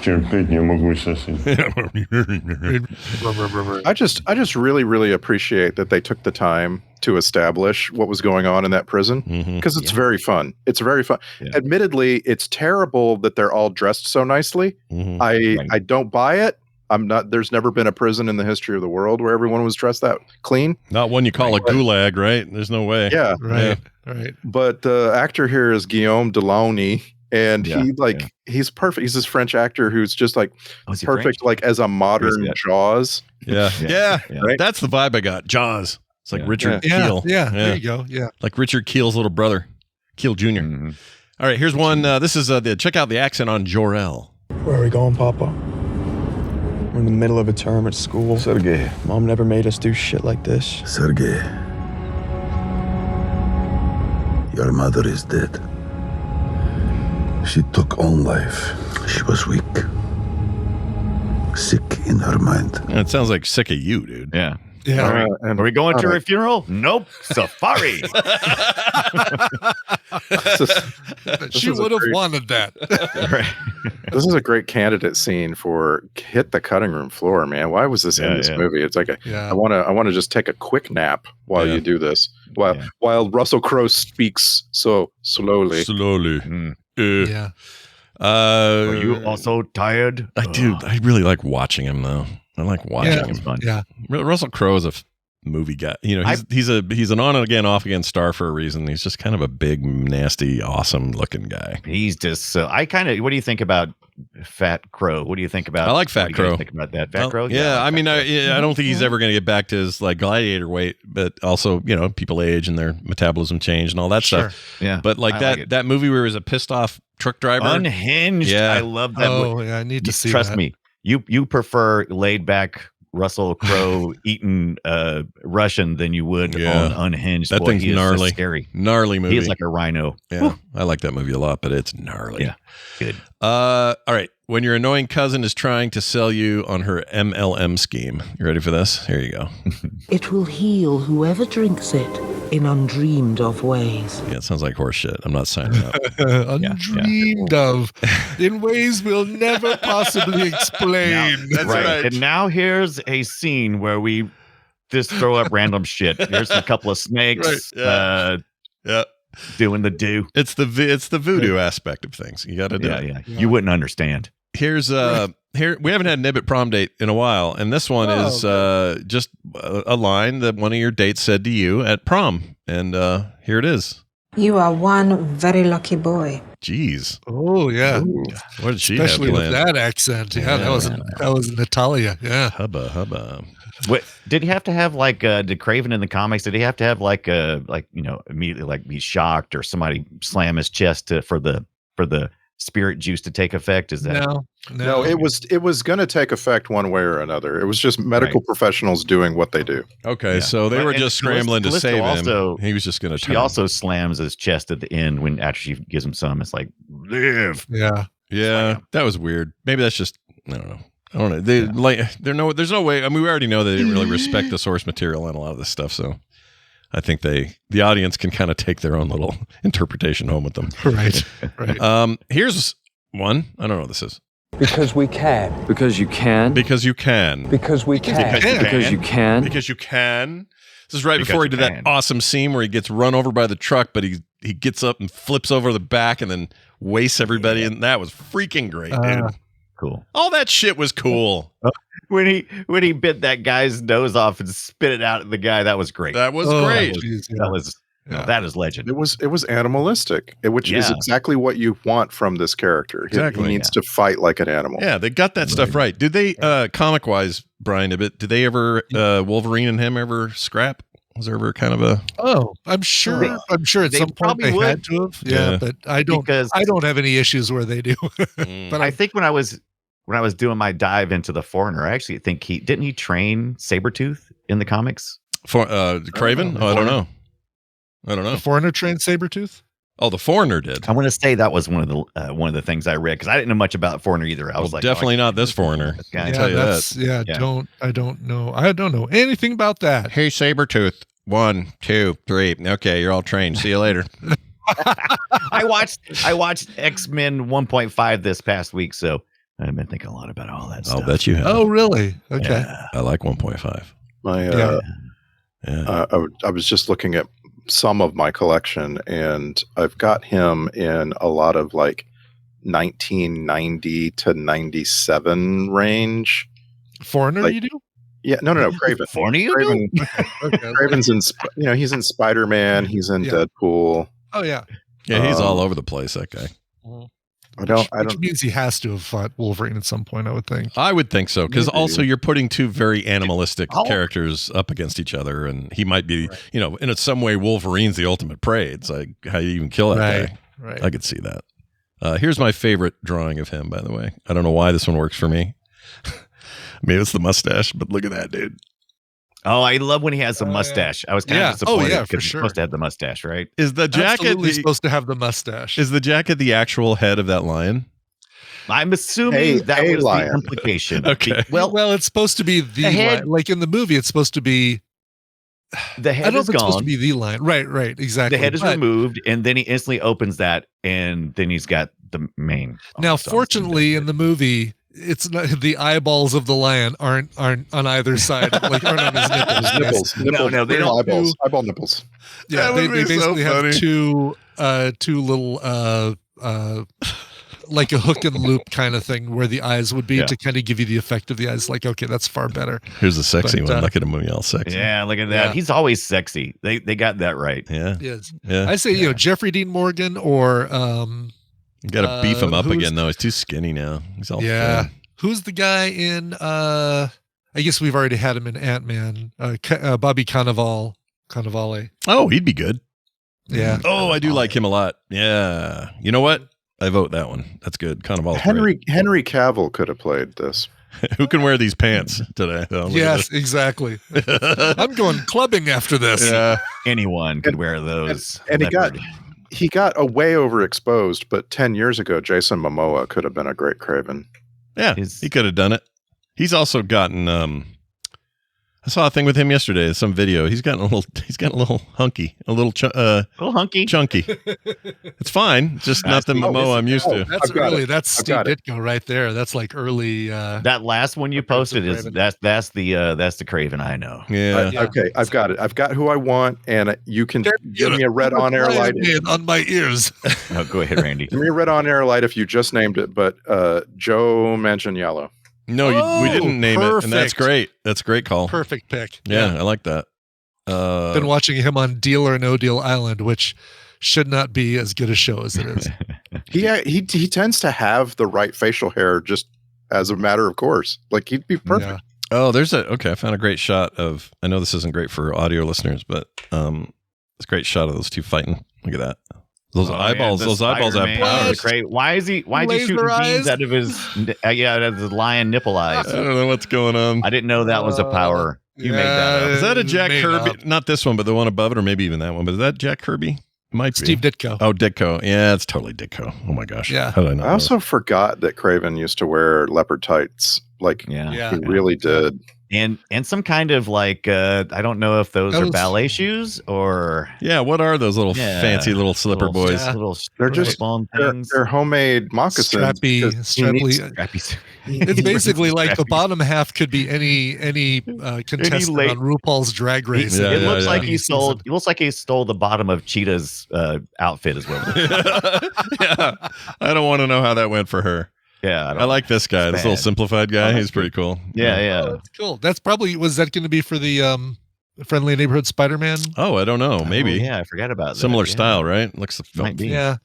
I just really, really appreciate that they took the time to establish what was going on in that prison because it's very fun. It's very fun. Yeah. Admittedly, it's terrible that they're all dressed so nicely. I don't buy it. There's never been a prison in the history of the world where everyone was dressed that clean. Not one you call a gulag, right? There's no way. Yeah. Right. Right. But the actor here is Guillaume Delaunay. And Yeah, he's perfect. He's this French actor who's just like Oh, is he perfect, French? like as a modern that? Jaws. Yeah. Yeah. Right? That's the vibe I got. Jaws. It's like Yeah. Richard Yeah. Keel. Yeah. There you go. Yeah. Like Richard Keel's little brother, Keel Jr. Mhm. All right, here's one. This is check out the accent on Jor-El. Where are we going, Papa? We're in the middle of a term at school. Sergey. Mom never made us do shit like this. Sergey. Your mother is dead. She took own life. She was weak. Sick in her mind. It sounds like sick of you, dude. Yeah. Yeah. Are we going to her funeral? Nope. Safari. She would have wanted that. This is a great candidate scene for hit the cutting room floor, man. Why was this in this movie? It's like Yeah. I want to just take a quick nap while you do this. While Russell Crowe speaks so slowly. Slowly. Yeah. Are you also tired? I do. I really like watching him, though. I like watching Yeah. him. Fun. Yeah. Russell Crowe is a movie guy. You know, he's an on and again, off again star for a reason. He's just kind of a big, nasty, awesome looking guy. He's just so. What do you think about Fat Crow? What do you think about? I like Fat what do you guys Crow. Think about that Fat Crow? Yeah, I like mean, Fat I don't think he's ever going to get back to his like gladiator weight, but also, you know, people age and their metabolism change and all that Sure. stuff. Yeah, But like that movie where he was a pissed off truck driver. Unhinged. Yeah. I love that. Oh, yeah. I need to see Trust that. me. You prefer laid back Russell Crowe eating Russian than you would Yeah. on Unhinged. That Boy, thing's he is so gnarly. scary. Gnarly movie. He is like a rhino. Yeah, I like that movie a lot, but it's gnarly. Yeah, good. All right. When your annoying cousin is trying to sell you on her MLM scheme. You ready for this? Here you go. It will heal whoever drinks it in undreamed of ways. Yeah, it sounds like horse shit. I'm not signing up. Undreamed of in ways we'll never possibly explain. That's right. And now here's a scene where we just throw up random shit. Here's a couple of snakes. Right. Yeah. Doing the do. It's the voodoo aspect of things. You got to do it. Yeah. You wouldn't understand. Here's here we haven't had Nibbit prom date in a while, and this one is just a line that one of your dates said to you at prom, and here it is. You are one very lucky boy. Jeez. Oh yeah. Ooh. What did she Especially have with planned? that accent. Yeah, that was Natalia. Yeah. Hubba. What did he have to have like did Kraven in the comics? Did he have to have like immediately like be shocked or somebody slam his chest for the spirit juice to take effect? Is that No, it was going to take effect one way or another. It was just medical professionals doing what they do. Okay, so they were just scrambling to save him. He was just going to. She also slams his chest at the end when after she gives him some. It's like live. Yeah, that was weird. Maybe that's just I don't know. There's no way. I mean, we already know they didn't really respect the source material on a lot of this stuff. So I think the audience can kind of take their own little interpretation home with them. Right. Here's one. I don't know what this is. Because we can. Because you can. Because you can. Because we can. Because you can. Because you can. This is right before he did that awesome scene where he gets run over by the truck, but he gets up and flips over the back and then wastes everybody, and that was freaking great, dude. Cool. All that shit was cool. When he bit that guy's nose off and spit it out at the guy, that was great. That was great. That is legend. It was animalistic, which is exactly what you want from this character. Exactly. He needs to fight like an animal. Yeah, they got that stuff right. Did they comic wise, Brian? Did they ever Wolverine and him ever scrap? Was there ever kind of a? Oh, I'm sure at some point they had to have. Yeah, but I don't have any issues where they do. But I think when I was doing my dive into the Foreigner, I actually think he train Sabretooth in the comics for Kraven. I don't know. The Foreigner trained Sabretooth? Oh, the Foreigner did. I want to say that was one of the things I read because I didn't know much about Foreigner either. I was like, definitely not this Foreigner. I tell you that. Yeah, I don't know anything about that. Hey, Sabretooth. 1, 2, 3. Okay, you're all trained. See you later. I watched X-Men 1.5 this past week, so I've been thinking a lot about all that stuff. I'll bet you have. Oh, really? Okay. Yeah, I like 1.5. I was just looking at some of my collection, and I've got him in a lot of like 1990 to 97 range. Foreigner, you do? Yeah, no, Kraven. Foreigner, you do? Kraven's in, he's in Spider-Man. He's in Deadpool. Oh yeah, he's all over the place. That guy. Which means he has to have fought Wolverine at some point, I would think. I would think so, because also you're putting two very animalistic characters up against each other, and he might be, in some way, Wolverine's the ultimate prey. It's like how you even kill that guy. Right. I could see that. Here's my favorite drawing of him, by the way. I don't know why this one works for me. Maybe it's the mustache, but look at that, dude. Oh, I love when he has a mustache. I was kind of disappointed. Oh, yeah, for He's sure. supposed to have the mustache, right? Is the jacket supposed to have the mustache? Is the jacket the actual head of that lion? I'm assuming that was the implication. Okay. Well, it's supposed to be the head. lion. Like in the movie, it's supposed to be. The head I don't is think it's supposed gone. to be the lion. Right, exactly. The head is removed, and then he instantly opens that, and then he's got the mane. Now, fortunately, in the movie, it's not the eyeballs of the lion aren't on either side, like aren't on his nipples. No, they don't. Eyeball nipples. Yeah, they basically have two little like a hook and loop kind of thing where the eyes would be to kind of give you the effect of the eyes. Like, okay, that's far better. Here's a sexy one. Look at him, all sexy. Yeah, look at that. Yeah. He's always sexy. They got that right. Yeah. Yes. Yeah. I say, Jeffrey Dean Morgan or you got to beef him up again though. He's too skinny now. He's all thin. Who's the guy in I guess we've already had him in Ant-Man. Bobby Cannavale. Oh, he'd be good. Yeah. Oh, I do like him a lot. Yeah. You know what? I vote that one. That's good. Cannavale. Henry Cavill could have played this. Who can wear these pants today? Oh, yes, exactly. I'm going clubbing after this. Yeah. Anyone could wear those. And he got a way overexposed, but 10 years ago, Jason Momoa could have been a great Kraven. Yeah, he could have done it. He's also gotten. I saw a thing with him yesterday. Some video. He's gotten a little hunky, a little hunky, chunky. It's fine. Just not the Momoa I'm used to. That's Steve Ditko right there. That's like early. That last one you posted is that's the Kraven I know. Yeah. Okay, I've got it. I've got who I want, and you can give me a red on air light on my ears. Oh, go ahead, Randy. Give me a red on air light if you just named it, but Joe Manganiello. No, we didn't name it, and that's great. That's a great call. Perfect pick. Yeah, I like that. Been watching him on Deal or No Deal Island, which should not be as good a show as it is. He tends to have the right facial hair just as a matter of course. Like he'd be perfect. Yeah. Oh, I found a great shot of, I know this isn't great for audio listeners, but it's a great shot of those two fighting. Look at that. Those eyeballs, those eyeballs have powers. Why is he shooting beams out of his out of his lion nipple eyes? I don't know what's going on. I didn't know that was a power. You made that up. Is that a Jack Kirby? Not this one, but the one above it, or maybe even that one. But is that Jack Kirby? Might be. Steve Ditko. Oh, Ditko. Yeah, it's totally Ditko. Oh my gosh. Yeah. How did I know? I also forgot that Kraven used to wear leopard tights. Like he really did. And some kind of like I don't know if those are ballet shoes or what are those little fancy little slipper boys? They're just they're homemade moccasins. Strappy. It's basically like the bottom half could be any contestant on RuPaul's Drag Race. It looks like he stole. It looks like he stole the bottom of Cheetah's outfit as well. Yeah, I don't want to know how that went for her. Yeah, I like this guy. This little simplified guy. He's pretty cool. Yeah. Oh, that's cool. That's probably, was that going to be for the Friendly Neighborhood Spider-Man? Oh, I don't know. Maybe. Yeah, I forgot about that. Similar style, right? Looks might be. Yeah.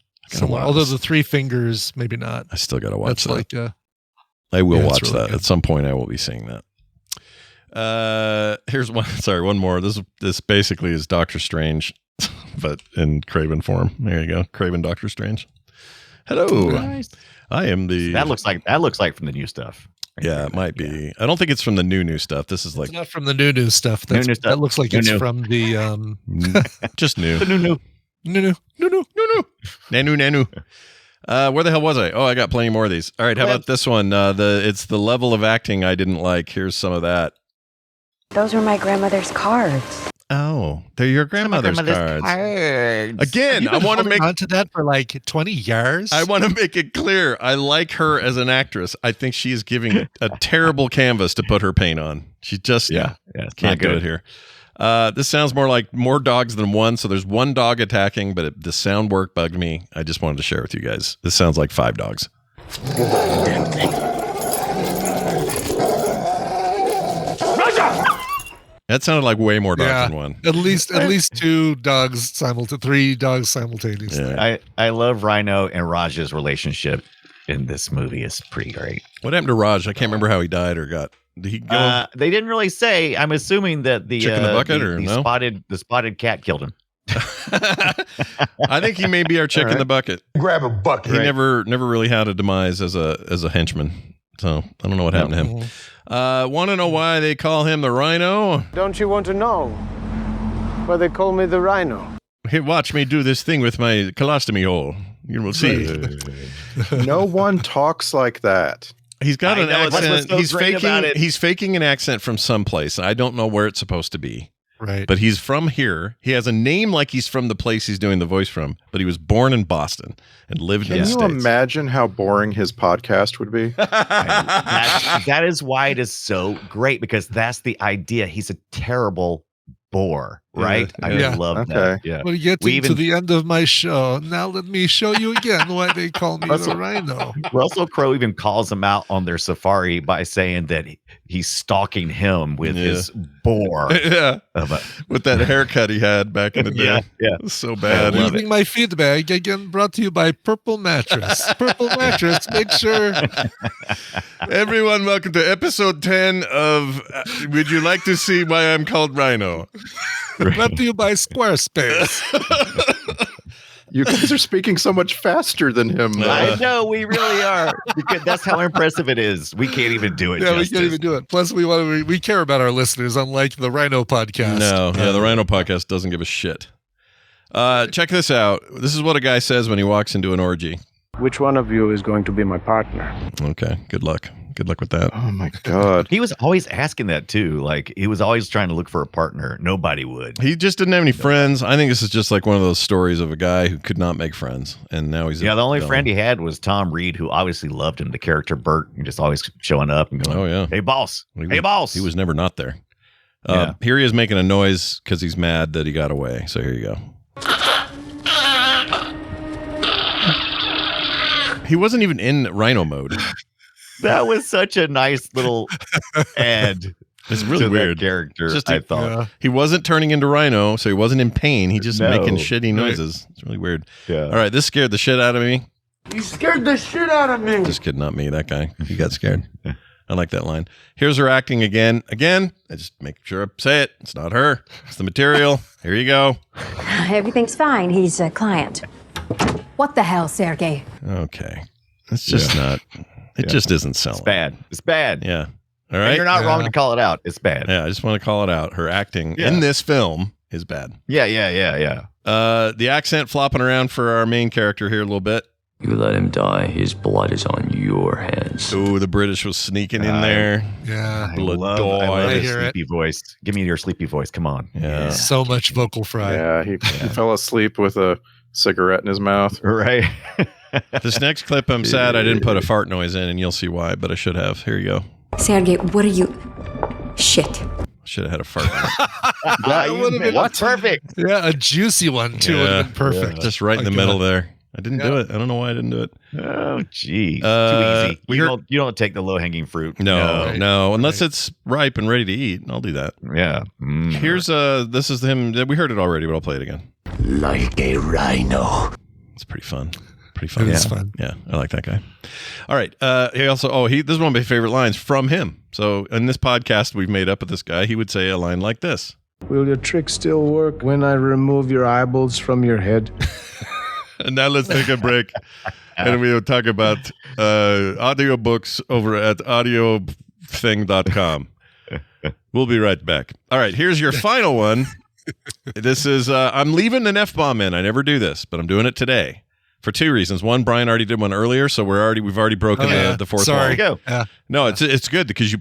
Although the three fingers, maybe not. I still got to watch that. Like, I will watch really that good. At some point. I will be seeing that. Here's one. Sorry, one more. This basically is Doctor Strange, but in Kraven form. There you go, Kraven Doctor Strange. Hello. Nice. I am the. That looks like from the new stuff. Yeah, it might be. I don't think it's from the new stuff. This is like it's not from the new stuff. That looks like it's from the just new. The new. Nanu. Where the hell was I? Oh, I got plenty more of these. All right, how about this one? It's the level of acting I didn't like. Here's some of that. Those were my grandmother's cards. Oh, they're your grandmother's cards. Again, I want to make onto that for like 20 years. I want to make it clear. I like her as an actress. I think she is giving a terrible canvas to put her paint on. She just can't do it here. This sounds more like more dogs than one. So there's one dog attacking, but the sound work bugged me. I just wanted to share with you guys. This sounds like 5 dogs. That sounded like way more dogs than one. At least 2 dogs three dogs simultaneously. Yeah. I love Rhino and Raj's relationship in this movie. Is pretty great. What happened to Raj? I can't remember how he died or got. Did he go? They didn't really say. I'm assuming that the chick in the bucket the spotted cat killed him. I think he may be our chick in the bucket. Grab a bucket. He never really had a demise as a henchman. So I don't know what happened to him. Want to know why they call him the Rhino? Don't you want to know why they call me the Rhino? Hey, watch me do this thing with my colostomy hole. You will see. No one talks like that. He's got an accent. So he's faking an accent from someplace. I don't know where it's supposed to be. Right. But he's from here. He has a name like he's from the place he's doing the voice from, but he was born in Boston and lived in the States. Can you imagine how boring his podcast would be? That is why it is so great, because that's the idea. He's a terrible bore, right? I love that. Yeah. We're getting to the end of my show. Now let me show you again why they call me the Rhino. Russell Crowe even calls him out on their safari by saying that he's stalking him with his boar. With that haircut he had back in the day. Yeah. It was so bad. Leaving my feedback again, brought to you by Purple Mattress. Purple Mattress, make sure. Everyone, welcome to episode 10 of Would You Like to See Why I'm Called Rhino? Brought to you by Squarespace. You guys are speaking so much faster than him. I know, we really are. Because that's how impressive it is. We can't even do it. Yeah, we can't even do it. Plus, we care about our listeners, unlike the Rhino podcast. No, the Rhino podcast doesn't give a shit. Check this out. This is what a guy says when he walks into an orgy. Which one of you is going to be my partner? Okay, good luck. Good luck with that. Oh my God. He was always asking that too. Like, he was always trying to look for a partner. Nobody would. He just didn't have any friends. I think this is just like one of those stories of a guy who could not make friends. And now he's the only friend he had was Tom Reed, who obviously loved him, the character Bert, and just always showing up and going, hey, boss. Hey, boss. He was never not there. Here he is making a noise because he's mad that he got away. So here you go. He wasn't even in Rhino mode. That was such a nice little ad It's really to that weird. character, Just I thought. he wasn't turning into Rhino, so he wasn't in pain. He just making shitty noises. It's really weird. Yeah. All right, this scared the shit out of me. You scared the shit out of me. Just kidding, not me. That guy. He got scared. I like that line. Here's her acting again. Again, I just make sure I say it. It's not her. It's the material. Here you go. Everything's fine. He's a client. What the hell, Sergey? Okay. It's just not. It just isn't selling. It's bad. It's bad. Yeah. All right. And you're not wrong to call it out. It's bad. Yeah, I just want to call it out. Her acting in this film is bad. Yeah. The accent flopping around for our main character here a little bit. You let him die, his blood is on your hands. Oh, the British was sneaking in there. Yeah. I love I his hear sleepy voice. Give me your sleepy voice. Come on. Yeah. So much vocal fry. Yeah, he fell asleep with a cigarette in his mouth. Right. This next clip, I'm sad I didn't put a fart noise in, and you'll see why, but I should have. Here you go. Sergey, what are you... Shit. Should have had a fart. That would have been perfect. Yeah, a juicy one too would have been perfect. Just right in the middle there. I didn't do it. I don't know why I didn't do it. Oh, geez. Too easy. You don't take the low-hanging fruit. No. Unless it's ripe and ready to eat. I'll do that. Yeah. Here's this is him. We heard it already, but I'll play it again. Like a rhino. It's pretty fun. Pretty fun. It is fun. Yeah, I like that guy. All right. He also this is one of my favorite lines from him. So in this podcast we've made up with this guy, he would say a line like this. Will your trick still work when I remove your eyeballs from your head? And now let's take a break. And we'll talk about audiobooks over at audiothing.com. We'll be right back. All right, here's your final one. This is, I'm leaving an F-bomb in. I never do this, but I'm doing it today for two reasons. One, Brian already did one earlier, so we've already broken the fourth wall. Sorry. Go. Yeah. No, it's good because you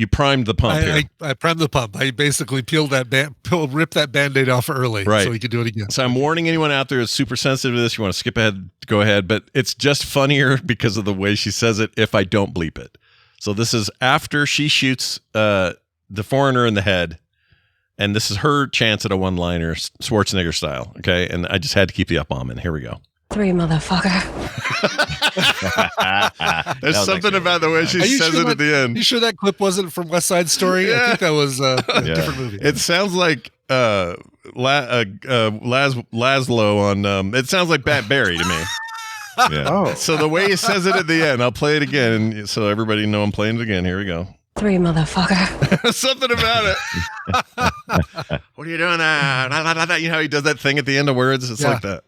primed the pump here. I primed the pump. I basically ripped that Band-Aid off early so we could do it again. So I'm warning anyone out there who's super sensitive to this. You want to skip ahead, go ahead. But it's just funnier because of the way she says it if I don't bleep it. So this is after she shoots the foreigner in the head. And this is her chance at a one-liner, Schwarzenegger style. Okay. And I just had to keep the up-bomb in. Here we go. 3, motherfucker. There's something about the way she says it at the end. You sure that clip wasn't from West Side Story? Yeah. I think that was a different movie. It sounds like Laszlo on. It sounds like Bat Barry to me. Yeah. Oh. So the way he says it at the end, I'll play it again, so everybody know I'm playing it again. Here we go. 3, motherfucker. Something about it. What are you doing now? You know how he does that thing at the end of words? It's like that.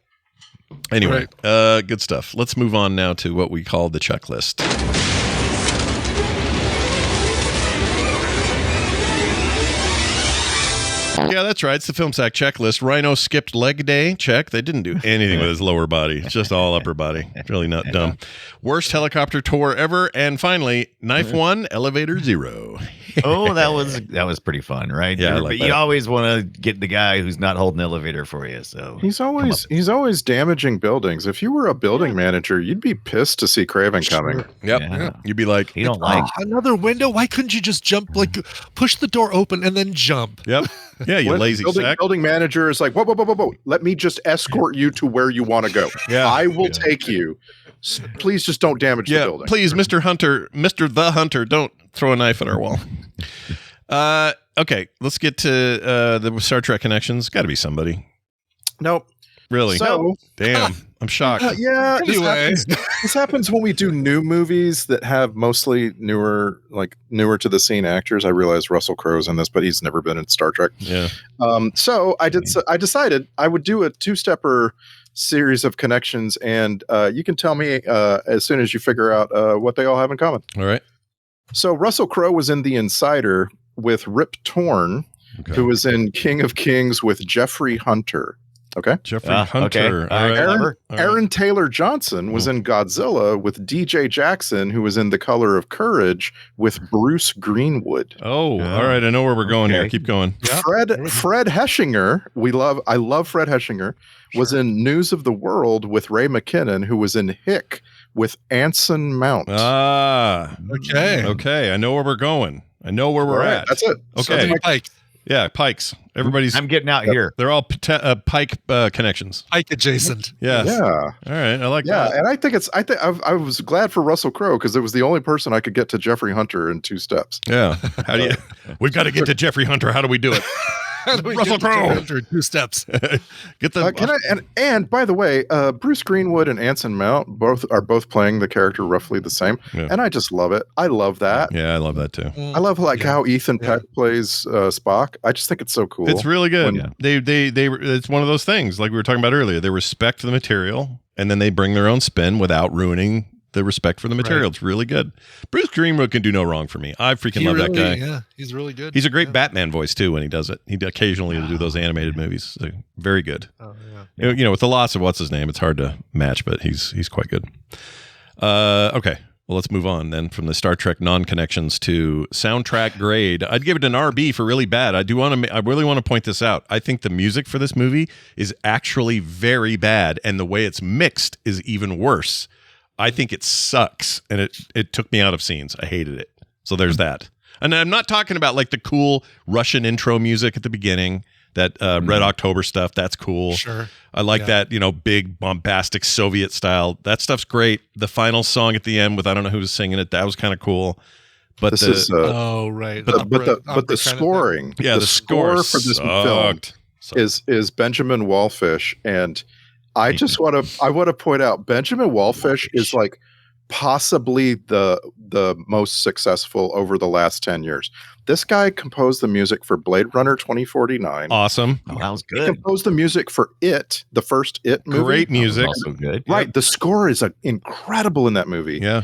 Anyway, good stuff. Let's move on now to what we call the checklist. Yeah, that's right. It's the Film Sack checklist. Rhino skipped leg day. Check. They didn't do anything with his lower body. It's just all upper body. It's really not dumb. Worst helicopter tour ever. And finally, knife 1, elevator 0. Oh, that was pretty fun, right? Yeah, I but like you that. always want to get the guy who's not holding the elevator for you. So He's always damaging buildings. If you were a building manager, you'd be pissed to see Kraven coming. Yep. Yeah. You'd be like, you don't like. Another window? Why couldn't you just jump, push the door open and then jump? Yep. Yeah, you lazy sack. Building manager is like, whoa. Let me just escort you to where you want to go. Yeah. I will take you. Please just don't damage the building. Please, Mr. the Hunter, don't throw a knife at our wall. Okay, let's get to the Star Trek connections. Got to be somebody. Nope. Really? So, damn, I'm shocked. Yeah. Anyway. This happens when we do new movies that have mostly newer to the scene actors. I realize Russell Crowe's in this, but he's never been in Star Trek. Yeah. So I decided I would do a two-stepper series of connections, and you can tell me as soon as you figure out what they all have in common. All right. So Russell Crowe was in The Insider with Rip Torn, who was in King of Kings with Jeffrey Hunter. Okay. Jeffrey Hunter. Okay. All right. Aaron Taylor Johnson was in Godzilla with DJ Jackson, who was in The Color of Courage with Bruce Greenwood. Oh, all right. I know where we're going here. Keep going. Fred Heshinger, I love Fred Heshinger, was in News of the World with Ray McKinnon, who was in Hick with Anson Mount. Ah. Okay. Okay. I know where we're going. I know where we're at. That's it. Okay. Like, Yeah, pikes. Everybody's. I'm getting out here. They're all pike connections. Pike adjacent. Yes. Yeah. All right. I like that. Yeah, and I think I was glad for Russell Crowe because it was the only person I could get to Jeffrey Hunter in 2 steps. Yeah. How do you? We've got to get to Jeffrey Hunter. How do we do it? Russell Crowe. 2 steps. Get the. Can I, and by the way, Bruce Greenwood and Anson Mount are both playing the character roughly the same, and I just love it. I love that. Yeah, I love that too. I love how Ethan Peck plays Spock. I just think it's so cool. It's really good. They it's one of those things like we were talking about earlier. They respect the material, and then they bring their own spin without ruining the respect for the material. It's really good. Bruce Greenwood can do no wrong for me. I freaking love that guy. Yeah, he's really good. He's a great Batman voice too when he does it. He occasionally will do those animated movies. So, very good. Oh, yeah. You know, with the loss of what's his name, it's hard to match, but he's quite good. Okay. Well, let's move on then from the Star Trek non-connections to soundtrack grade. I'd give it an RB for really bad. I really want to point this out. I think the music for this movie is actually very bad, and the way it's mixed is even worse. I think it sucks, and it took me out of scenes. I hated it. So there's that. And I'm not talking about like the cool Russian intro music at the beginning, that Red October stuff. That's cool. Sure. I like that, big bombastic Soviet style. That stuff's great. The final song at the end with I don't know who was singing it. That was kind of cool. But this is right. But the scoring, the score for this film is Benjamin Wallfish, and I want to point out Benjamin Wallfish is like possibly the most successful over the last 10 years. This guy composed the music for Blade Runner 2049. Awesome. Oh, that was good. He composed the music for It, the first It movie. Great music. Also good. Right. The score is incredible in that movie. Yeah.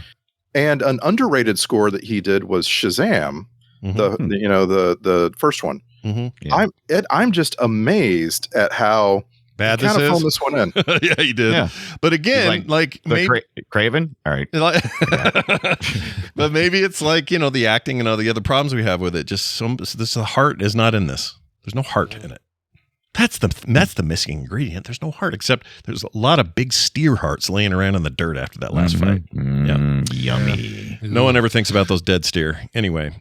And an underrated score that he did was Shazam, the first one. Mm-hmm. Yeah. I'm just amazed at how bad this is. Phoned this one in. Yeah, he did. Yeah. But again, like maybe Kraven. All right. But maybe it's like, the acting and all the other problems we have with it. Just the heart is not in this. There's no heart in it. That's the missing ingredient. There's no heart, except there's a lot of big steer hearts laying around in the dirt after that last fight. Yummy. Yeah. No one ever thinks about those dead steer. Anyway.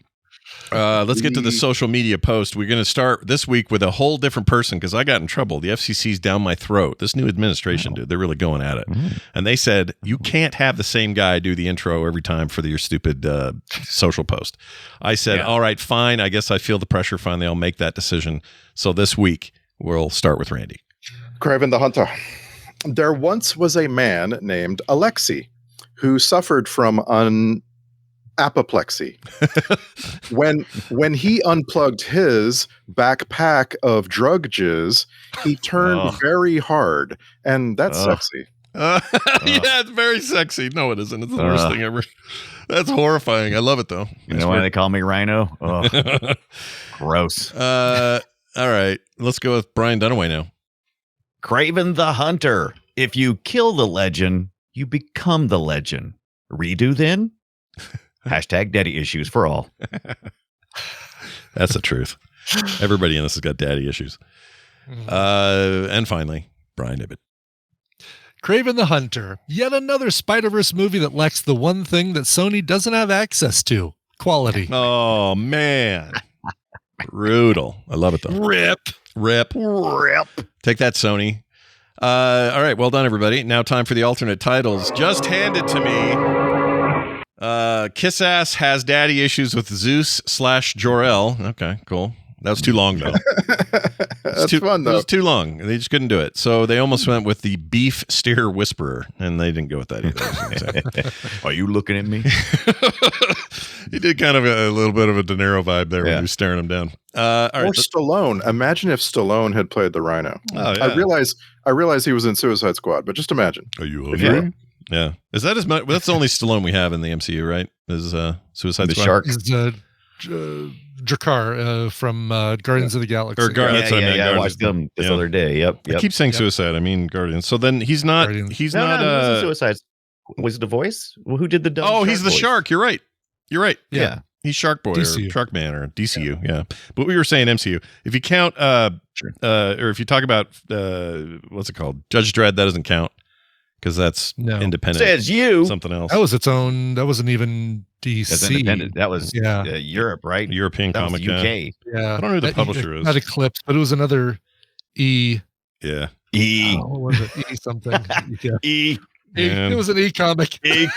Let's get to the social media post. We're going to start this week with a whole different person because I got in trouble. The FCC's down my throat. This new administration, dude, they're really going at it. And they said, you can't have the same guy do the intro every time for your stupid social post. I said, all right, fine. I guess I feel the pressure. Finally, I'll make that decision. So this week, we'll start with Randy. Kraven the Hunter. There once was a man named Alexei who suffered from apoplexy. when he unplugged his backpack of drug jizz, he turned very hard, and that's sexy. Yeah, it's very sexy. No, it isn't. It's the worst thing ever. That's horrifying. I love it though. You know why they call me Rhino? Oh, gross. All right, let's go with Brian Dunaway now. Kraven the Hunter. If you kill the legend, you become the legend. Redo then? Hashtag daddy issues for all. That's the truth. Everybody in this has got daddy issues. And finally, Brian Ibbett. Kraven the Hunter. Yet another Spider-Verse movie that lacks the one thing that Sony doesn't have access to. Quality. Oh, man. Brutal. I love it, though. Rip. Take that, Sony. All right. Well done, everybody. Now time for the alternate titles. Just hand it to me. Kiss Ass has daddy issues with Zeus/Jor-El. Okay, cool. That was too long, though. That's fun, though. It was too long. They just couldn't do it. So they almost went with the Beef Steer Whisperer, and they didn't go with that either. Are you looking at me? He did kind of a little bit of a De Niro vibe there when he was staring him down. All right, Stallone. Imagine if Stallone had played the Rhino. Oh, yeah. I realize he was in Suicide Squad, but just imagine. Are you okay? Yeah. Is that as much? That's the only Stallone we have in the MCU, right? Is Suicide Squad? Shark. Is Drakkar from Guardians of the Galaxy. I watched them this other day. Yep. I keep saying Suicide. I mean Guardians. So then he's not. Guardians. He's No, not. it wasn't Suicide. Was it the voice? Well, who did the dumb Oh, he's the voice? shark. You're right. Yeah. He's Shark Boy DCU. or Shark Man or DCU. Yeah. But we were saying MCU. If you count, or if you talk about what's it called, Judge Dredd, that doesn't count because that's independent. Says you. Something else. That was its own. That wasn't even DC. That's independent. That was Europe, right? European that comic. was UK. Yeah. I don't know who the publisher is. Not Eclipse, but it was another E. Yeah. E. What was it? E something. Yeah. E. It was an E comic. E.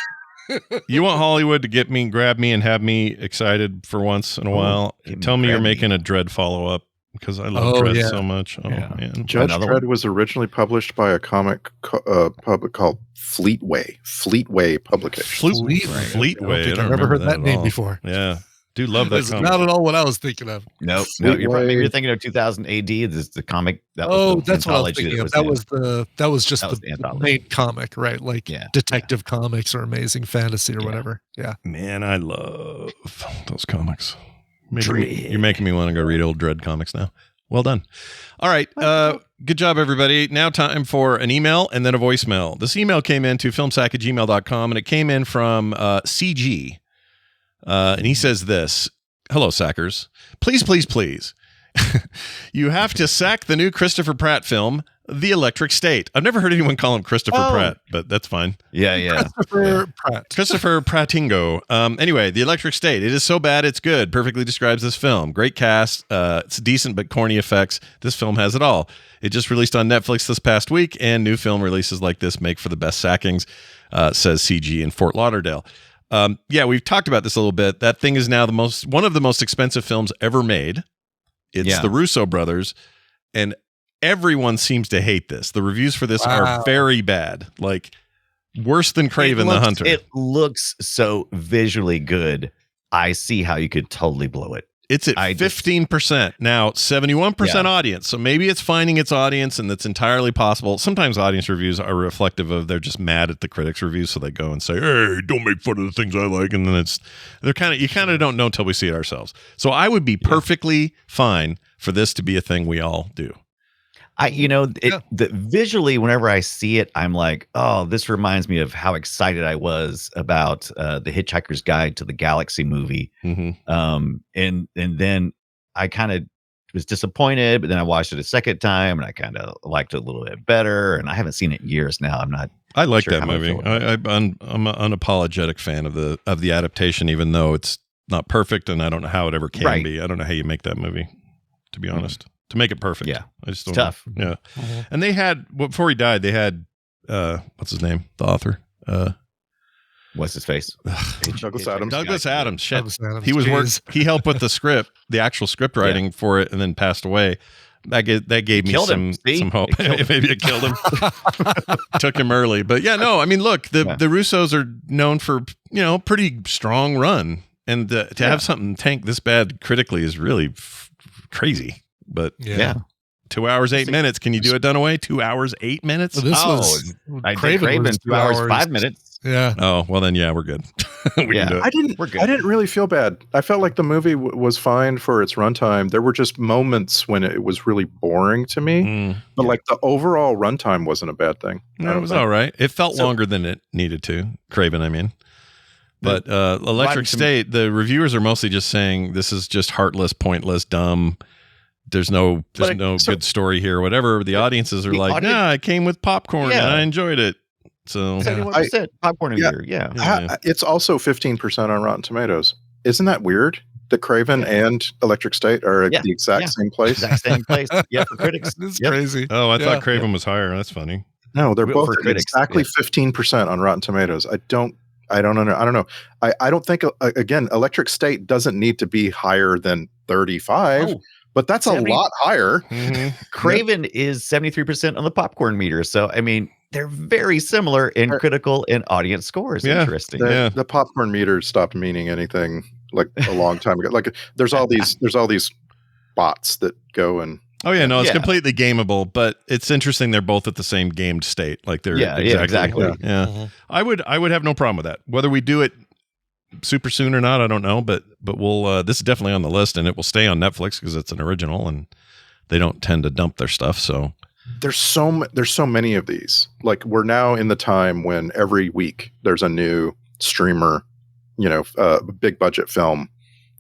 You want Hollywood to grab me and have me excited for once in a while? Tell me you're making a Dredd follow-up, because I love Dredd so much. Oh, man. Judge Dredd was originally published by a comic public called Fleetway Publications. Fleetway. I've never heard that name before. Yeah. Do love that That's comic. not at all what I was thinking of. No, maybe you're thinking of 2000 AD. This is the comic. That was that's what I was thinking of. That was just the main comic, right? Like Detective Comics or Amazing Fantasy or whatever. Yeah. Man, I love those comics. You're making me want to go read old Dredd comics now. Well done. All right. Good job, everybody. Now time for an email and then a voicemail. This email came in to filmsack@gmail.com, and it came in from CG. And he says this: "Hello, Sackers. Please, please, please. You have to sack the new Christopher Pratt film, The Electric State." I've never heard anyone call him Christopher Pratt, but that's fine. Yeah. Christopher Prattingo. Anyway, The Electric State. It is so bad it's good. Perfectly describes this film. Great cast. It's decent but corny effects. This film has it all. It just released on Netflix this past week, and new film releases like this make for the best sackings, says CG in Fort Lauderdale. We've talked about this a little bit. That thing is now one of the most expensive films ever made. It's the Russo brothers, and everyone seems to hate this. The reviews for this are very bad, like worse than Kraven the Hunter. It looks so visually good. I see how you could totally blow it. It's at 15%. Now, 71% audience. So maybe it's finding its audience, and that's entirely possible. Sometimes audience reviews are reflective of they're just mad at the critics' reviews, so they go and say, "Hey, don't make fun of the things I like." And then you kind of don't know until we see it ourselves. So I would be perfectly fine for this to be a thing we all do. Visually, whenever I see it, I'm like, oh, this reminds me of how excited I was about the Hitchhiker's Guide to the Galaxy movie. Mm-hmm. And then I kind of was disappointed, but then I watched it a second time and I kind of liked it a little bit better. And I haven't seen it in years now. I like that movie. I'm an unapologetic fan of the adaptation, even though it's not perfect, and I don't know how it ever can be. I don't know how you make that movie, to be honest. To make it perfect. Yeah. I just don't know. Tough. Yeah. And they had, before he died, they had, what's his name? The author. What's his face? Douglas Adams. Douglas Adams. Shit. Douglas Adams. He was he helped with the script, the actual script writing for it, and then passed away. That gave me some hope. Maybe it killed him. Took him early. But I mean, look, the Russos are known for, pretty strong run. And to have something tank this bad critically is really crazy. But 2 hours, 8 minutes. Can you do it Dunaway? 2 hours, 8 minutes? I did Kraven 2 hours, 5 minutes. Yeah. Oh, well then, we're good. We can do it. I didn't really feel bad. I felt like the movie was fine for its runtime. There were just moments when it was really boring to me, but like the overall runtime wasn't a bad thing. No, it was all right. It felt longer than it needed to. Kraven, I mean. But Electric State, the reviewers are mostly just saying this is just heartless, pointless, dumb. There's no good story here or whatever. The audiences are like, I came with popcorn and I enjoyed it. So 71% popcorn here. Yeah. It's also 15% on Rotten Tomatoes. Isn't that weird? That Kraven and Electric State are at the exact same place. Exact same place. Yeah, for critics. It's crazy. Oh, I thought Kraven was higher. That's funny. No, they're both exactly 15% on Rotten Tomatoes. I don't know. I don't think, again, Electric State doesn't need to be higher than 35. But that's a lot higher. Mm-hmm. Kraven is 73% on the popcorn meter. So, I mean, they're very similar in critical and audience scores. Interesting. The popcorn meter stopped meaning anything like a long time ago. Like there's all these bots that go and. Oh yeah, no, it's completely gameable, but it's interesting. They're both at the same gamed state. Like they're exactly. Yeah. Mm-hmm. I would have no problem with that. Whether we do it super soon or not, I don't know, but we'll this is definitely on the list, and it will stay on Netflix because it's an original and they don't tend to dump their stuff. So there's so many of these. Like we're now in the time when every week there's a new streamer, big budget film,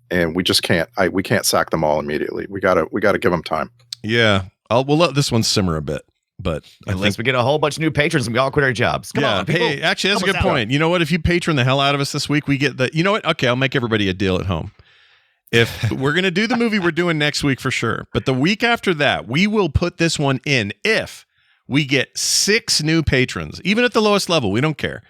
and we just can't sack them all immediately. We gotta give them time. Yeah, we'll let this one simmer a bit. But unless we get a whole bunch of new patrons and we all quit our jobs. Come on, people. Hey, actually, that's a good point. You know what? If you patron the hell out of us this week, we get the. You know what? Okay, I'll make everybody a deal at home. If we're going to do the movie we're doing next week for sure, but the week after that, we will put this one in if we get 6 new patrons, even at the lowest level. We don't care.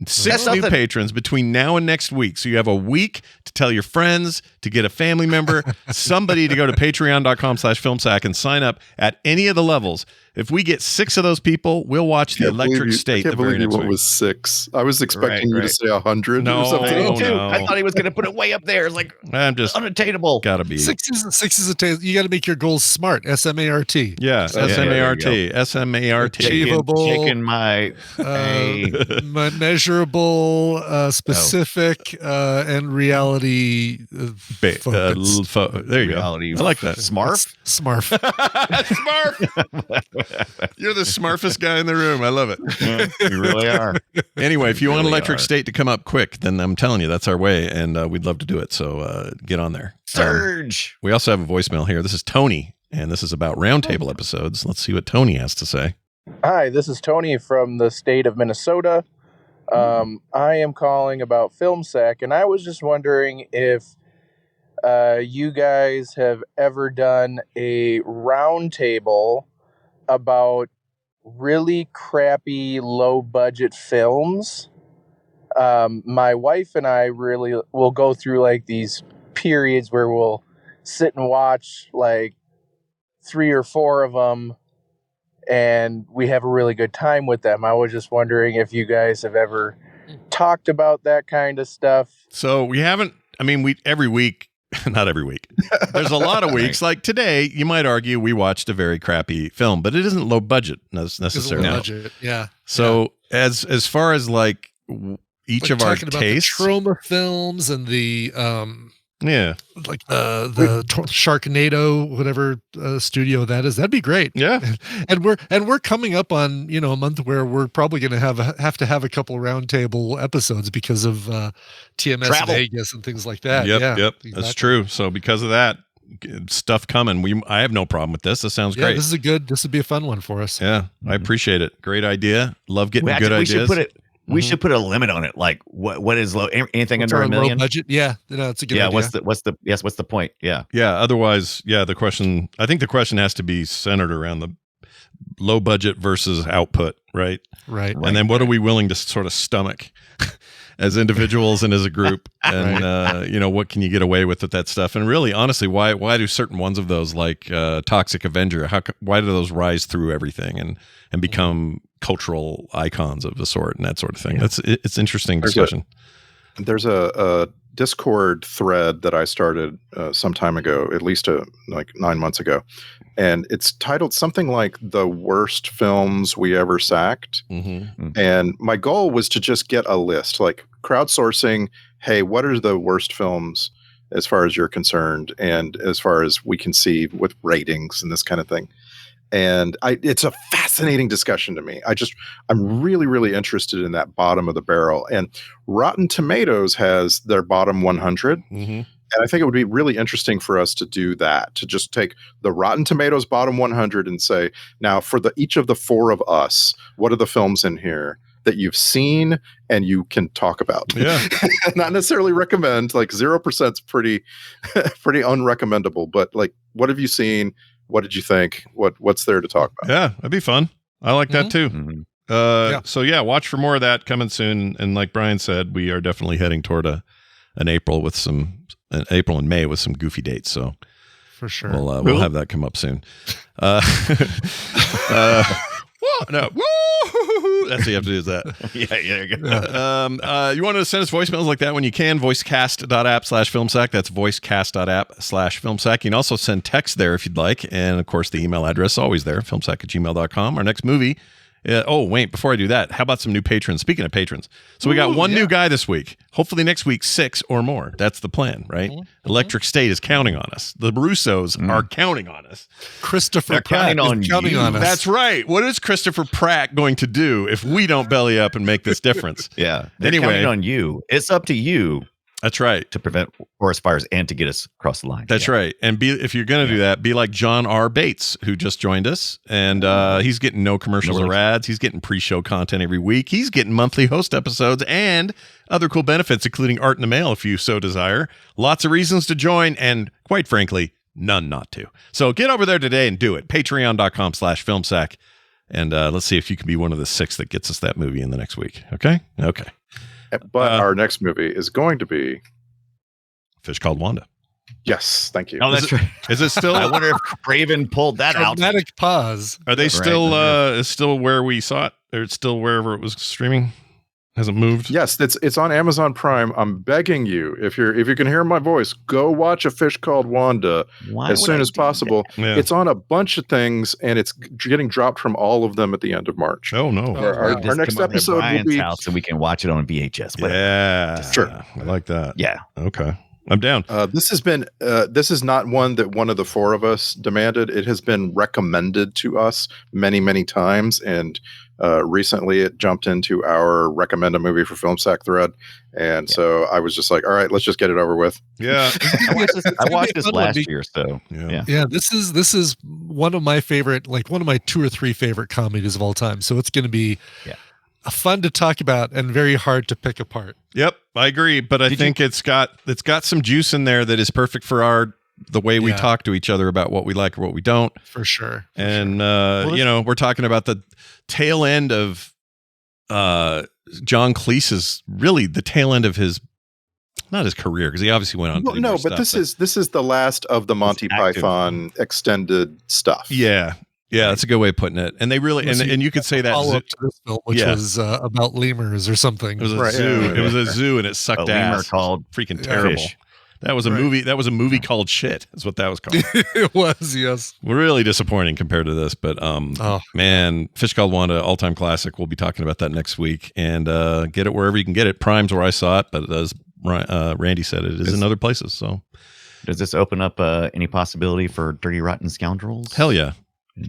6 new patrons between now and next week. So you have a week to tell your friends, to get a family member, somebody to go to patreon.com/filmsack and sign up at any of the levels. If we get 6 of those people, we'll watch The Electric State the very next week. What was 6? I was expecting you to say 100 no, or something. No. I thought he was going to put it way up there. It's like, I'm just unattainable. Gotta be 6 is you got to make your goals SMART. SMART. Yeah, SMART. SMART. Achievable. Shaking my measurable, specific, and reality. There you reality go. I like that. Smarf. Smurf. You're the smartest guy in the room. I love it. Yeah, you really are. Anyway, if you want Electric State to come up quick, then I'm telling you, that's our way, and we'd love to do it. So get on there. Surge. We also have a voicemail here. This is Tony, and this is about roundtable episodes. Let's see what Tony has to say. Hi, this is Tony from the state of Minnesota. I am calling about FilmSack, and I was just wondering if you guys have ever done a roundtable about really crappy, low-budget films. My wife and I really will go through like these periods where we'll sit and watch like 3 or 4 of them, and we have a really good time with them. I was just wondering if you guys have ever talked about that kind of stuff. So we haven't, every week, not every week. There's a lot of weeks. Like today, you might argue we watched a very crappy film, but it isn't low budget necessarily. Low budget, yeah. So as far as like each of our tastes, about the trauma films and the like the Sharknado, whatever studio that is, that'd be great. Yeah, and we're coming up on a month where we're probably going to have to have a couple roundtable episodes because of TMS Travel. Vegas and things like that. Yep, exactly. That's true. So because of that stuff coming, I have no problem with this. This sounds great. This would be a fun one for us. Yeah, I appreciate it. Great idea. Love getting good ideas. We should put a limit on it. Like what is low? Anything under $1 million? Low budget? Yeah, it's a good idea. What's the point? Yeah. Otherwise, the question. I think the question has to be centered around the low budget versus output, right? Right. And then what are we willing to sort of stomach as individuals and as a group? And what can you get away with that stuff? And really, honestly, why do certain ones of those like Toxic Avenger? Why do those rise through everything and become cultural icons of the sort and that sort of thing? It's interesting discussion. There's a Discord thread that I started some time ago, at least like 9 months ago, and it's titled something like "The Worst Films We Ever Sacked." Mm-hmm. And my goal was to just get a list, like crowdsourcing. Hey, what are the worst films as far as you're concerned, and as far as we can see with ratings and this kind of thing. And it's a fascinating discussion to me. I'm really, really interested in that bottom of the barrel. And Rotten Tomatoes has their bottom 100. Mm-hmm. And I think it would be really interesting for us to do that, to just take the Rotten Tomatoes bottom 100 and say, now for each of the 4 of us, what are the films in here that you've seen and you can talk about? Yeah. Not necessarily recommend, like 0% is pretty unrecommendable, but like, what have you seen? What did you think? What's there to talk about? Yeah, that'd be fun. I like that too. Mm-hmm. So watch for more of that coming soon. And like Brian said, we are definitely heading toward an April and May with some goofy dates. So for sure, we'll have that come up soon. No, woo! That's what you have to do. Is that? Yeah. You want to send us voicemails like that when you can? Voicecast.app/filmsack. That's voicecast.app/filmsack. You can also send text there if you'd like, and of course the email address is always there, filmsack@gmail.com. Our next movie. Before I do that, how about some new patrons? Speaking of patrons, so we got one new guy this week. Hopefully next week 6 or more. That's the plan, right? Mm-hmm. Electric State is counting on us. The Russos are counting on us. Christopher Pratt is counting on us. That's right. What is Christopher Pratt going to do if we don't belly up and make this difference? Yeah. They're counting on you. It's up to you That's right. To prevent forest fires and to get us across the line. That's right. And if you're going to do that, be like John R. Bates, who just joined us. And he's getting no commercials or ads. He's getting pre-show content every week. He's getting monthly host episodes and other cool benefits, including art in the mail if you so desire. Lots of reasons to join and, quite frankly, none not to. So get over there today and do it. Patreon.com/filmsack. And let's see if you can be one of the 6 that gets us that movie in the next week. Okay? Okay. But our next movie is going to be Fish Called Wanda. Yes, thank you. Oh, that's right. Is it still? I wonder if Kraven pulled that out. Dramatic pause. Are they still? Is still where we saw it, or it's still wherever it was streaming? Hasn't moved. Yes, it's on Amazon Prime. I'm begging you, if you can hear my voice, go watch A Fish Called Wanda as soon as possible. Yeah. It's on a bunch of things, and it's getting dropped from all of them at the end of March. Oh no! Our next episode will be house, so we can watch it on VHS. Yeah, sure. I like that. Yeah. Okay. I'm down. This is not one that one of the 4 of us demanded. It has been recommended to us many, many times, and recently it jumped into our recommend a movie for Film Sack thread, and so I was just like, all right, let's just get it over with. Yeah, I watched this last year, so yeah. This is one of my favorite, like one of my 2 or 3 favorite comedies of all time. So it's going to be fun to talk about and very hard to pick apart. Yep, I agree, but I think it's got some juice in there that is perfect for the way we talk to each other about what we like or what we don't. For sure. And we're talking about the tail end of John Cleese's, really the tail end of his, not his career, because he obviously went on. Well, no, but this is the last of the Monty Python extended stuff. Yeah. Yeah, that's a good way of putting it. And they really, and you could say that follow up to this film, which was about lemurs or something. It was a zoo. Yeah. It was a zoo, and it sucked ass. Lemur called freaking terrible. Fish. That was a movie. That was a movie called Shit. Is what that was called. It was, yes. Really disappointing compared to this, but man, Fish Called Wanda, all-time classic. We'll be talking about that next week, and get it wherever you can get it. Prime's where I saw it, but as Randy said, it is in other places. So, does this open up any possibility for Dirty Rotten Scoundrels? Hell yeah.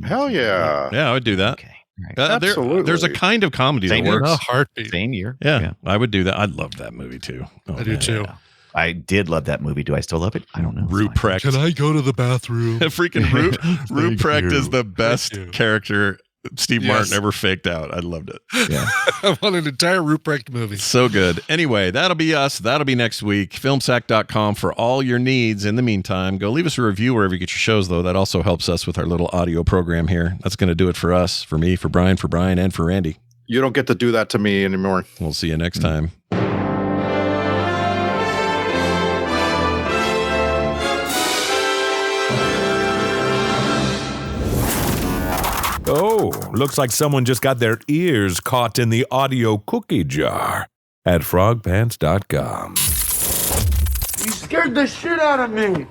Hell yeah. Yeah, I would do that. Okay. Right. Absolutely. There's a kind of comedy that works. Heartbeat. Same year. Yeah, I would do that. I love that movie too. I do too. Yeah. I did love that movie. Do I still love it? I don't know. Ruprecht. Can I go to the bathroom? Freaking Ruprecht is the best character Steve Martin ever faked out. I loved it. Yeah. I want an entire Ruprecht movie. So good. Anyway, that'll be us. That'll be next week. Filmsack.com for all your needs. In the meantime, go leave us a review wherever you get your shows, though. That also helps us with our little audio program here. That's going to do it for us, for me, for Brian, and for Randy. You don't get to do that to me anymore. We'll see you next time. Oh, looks like someone just got their ears caught in the audio cookie jar at frogpants.com. You scared the shit out of me.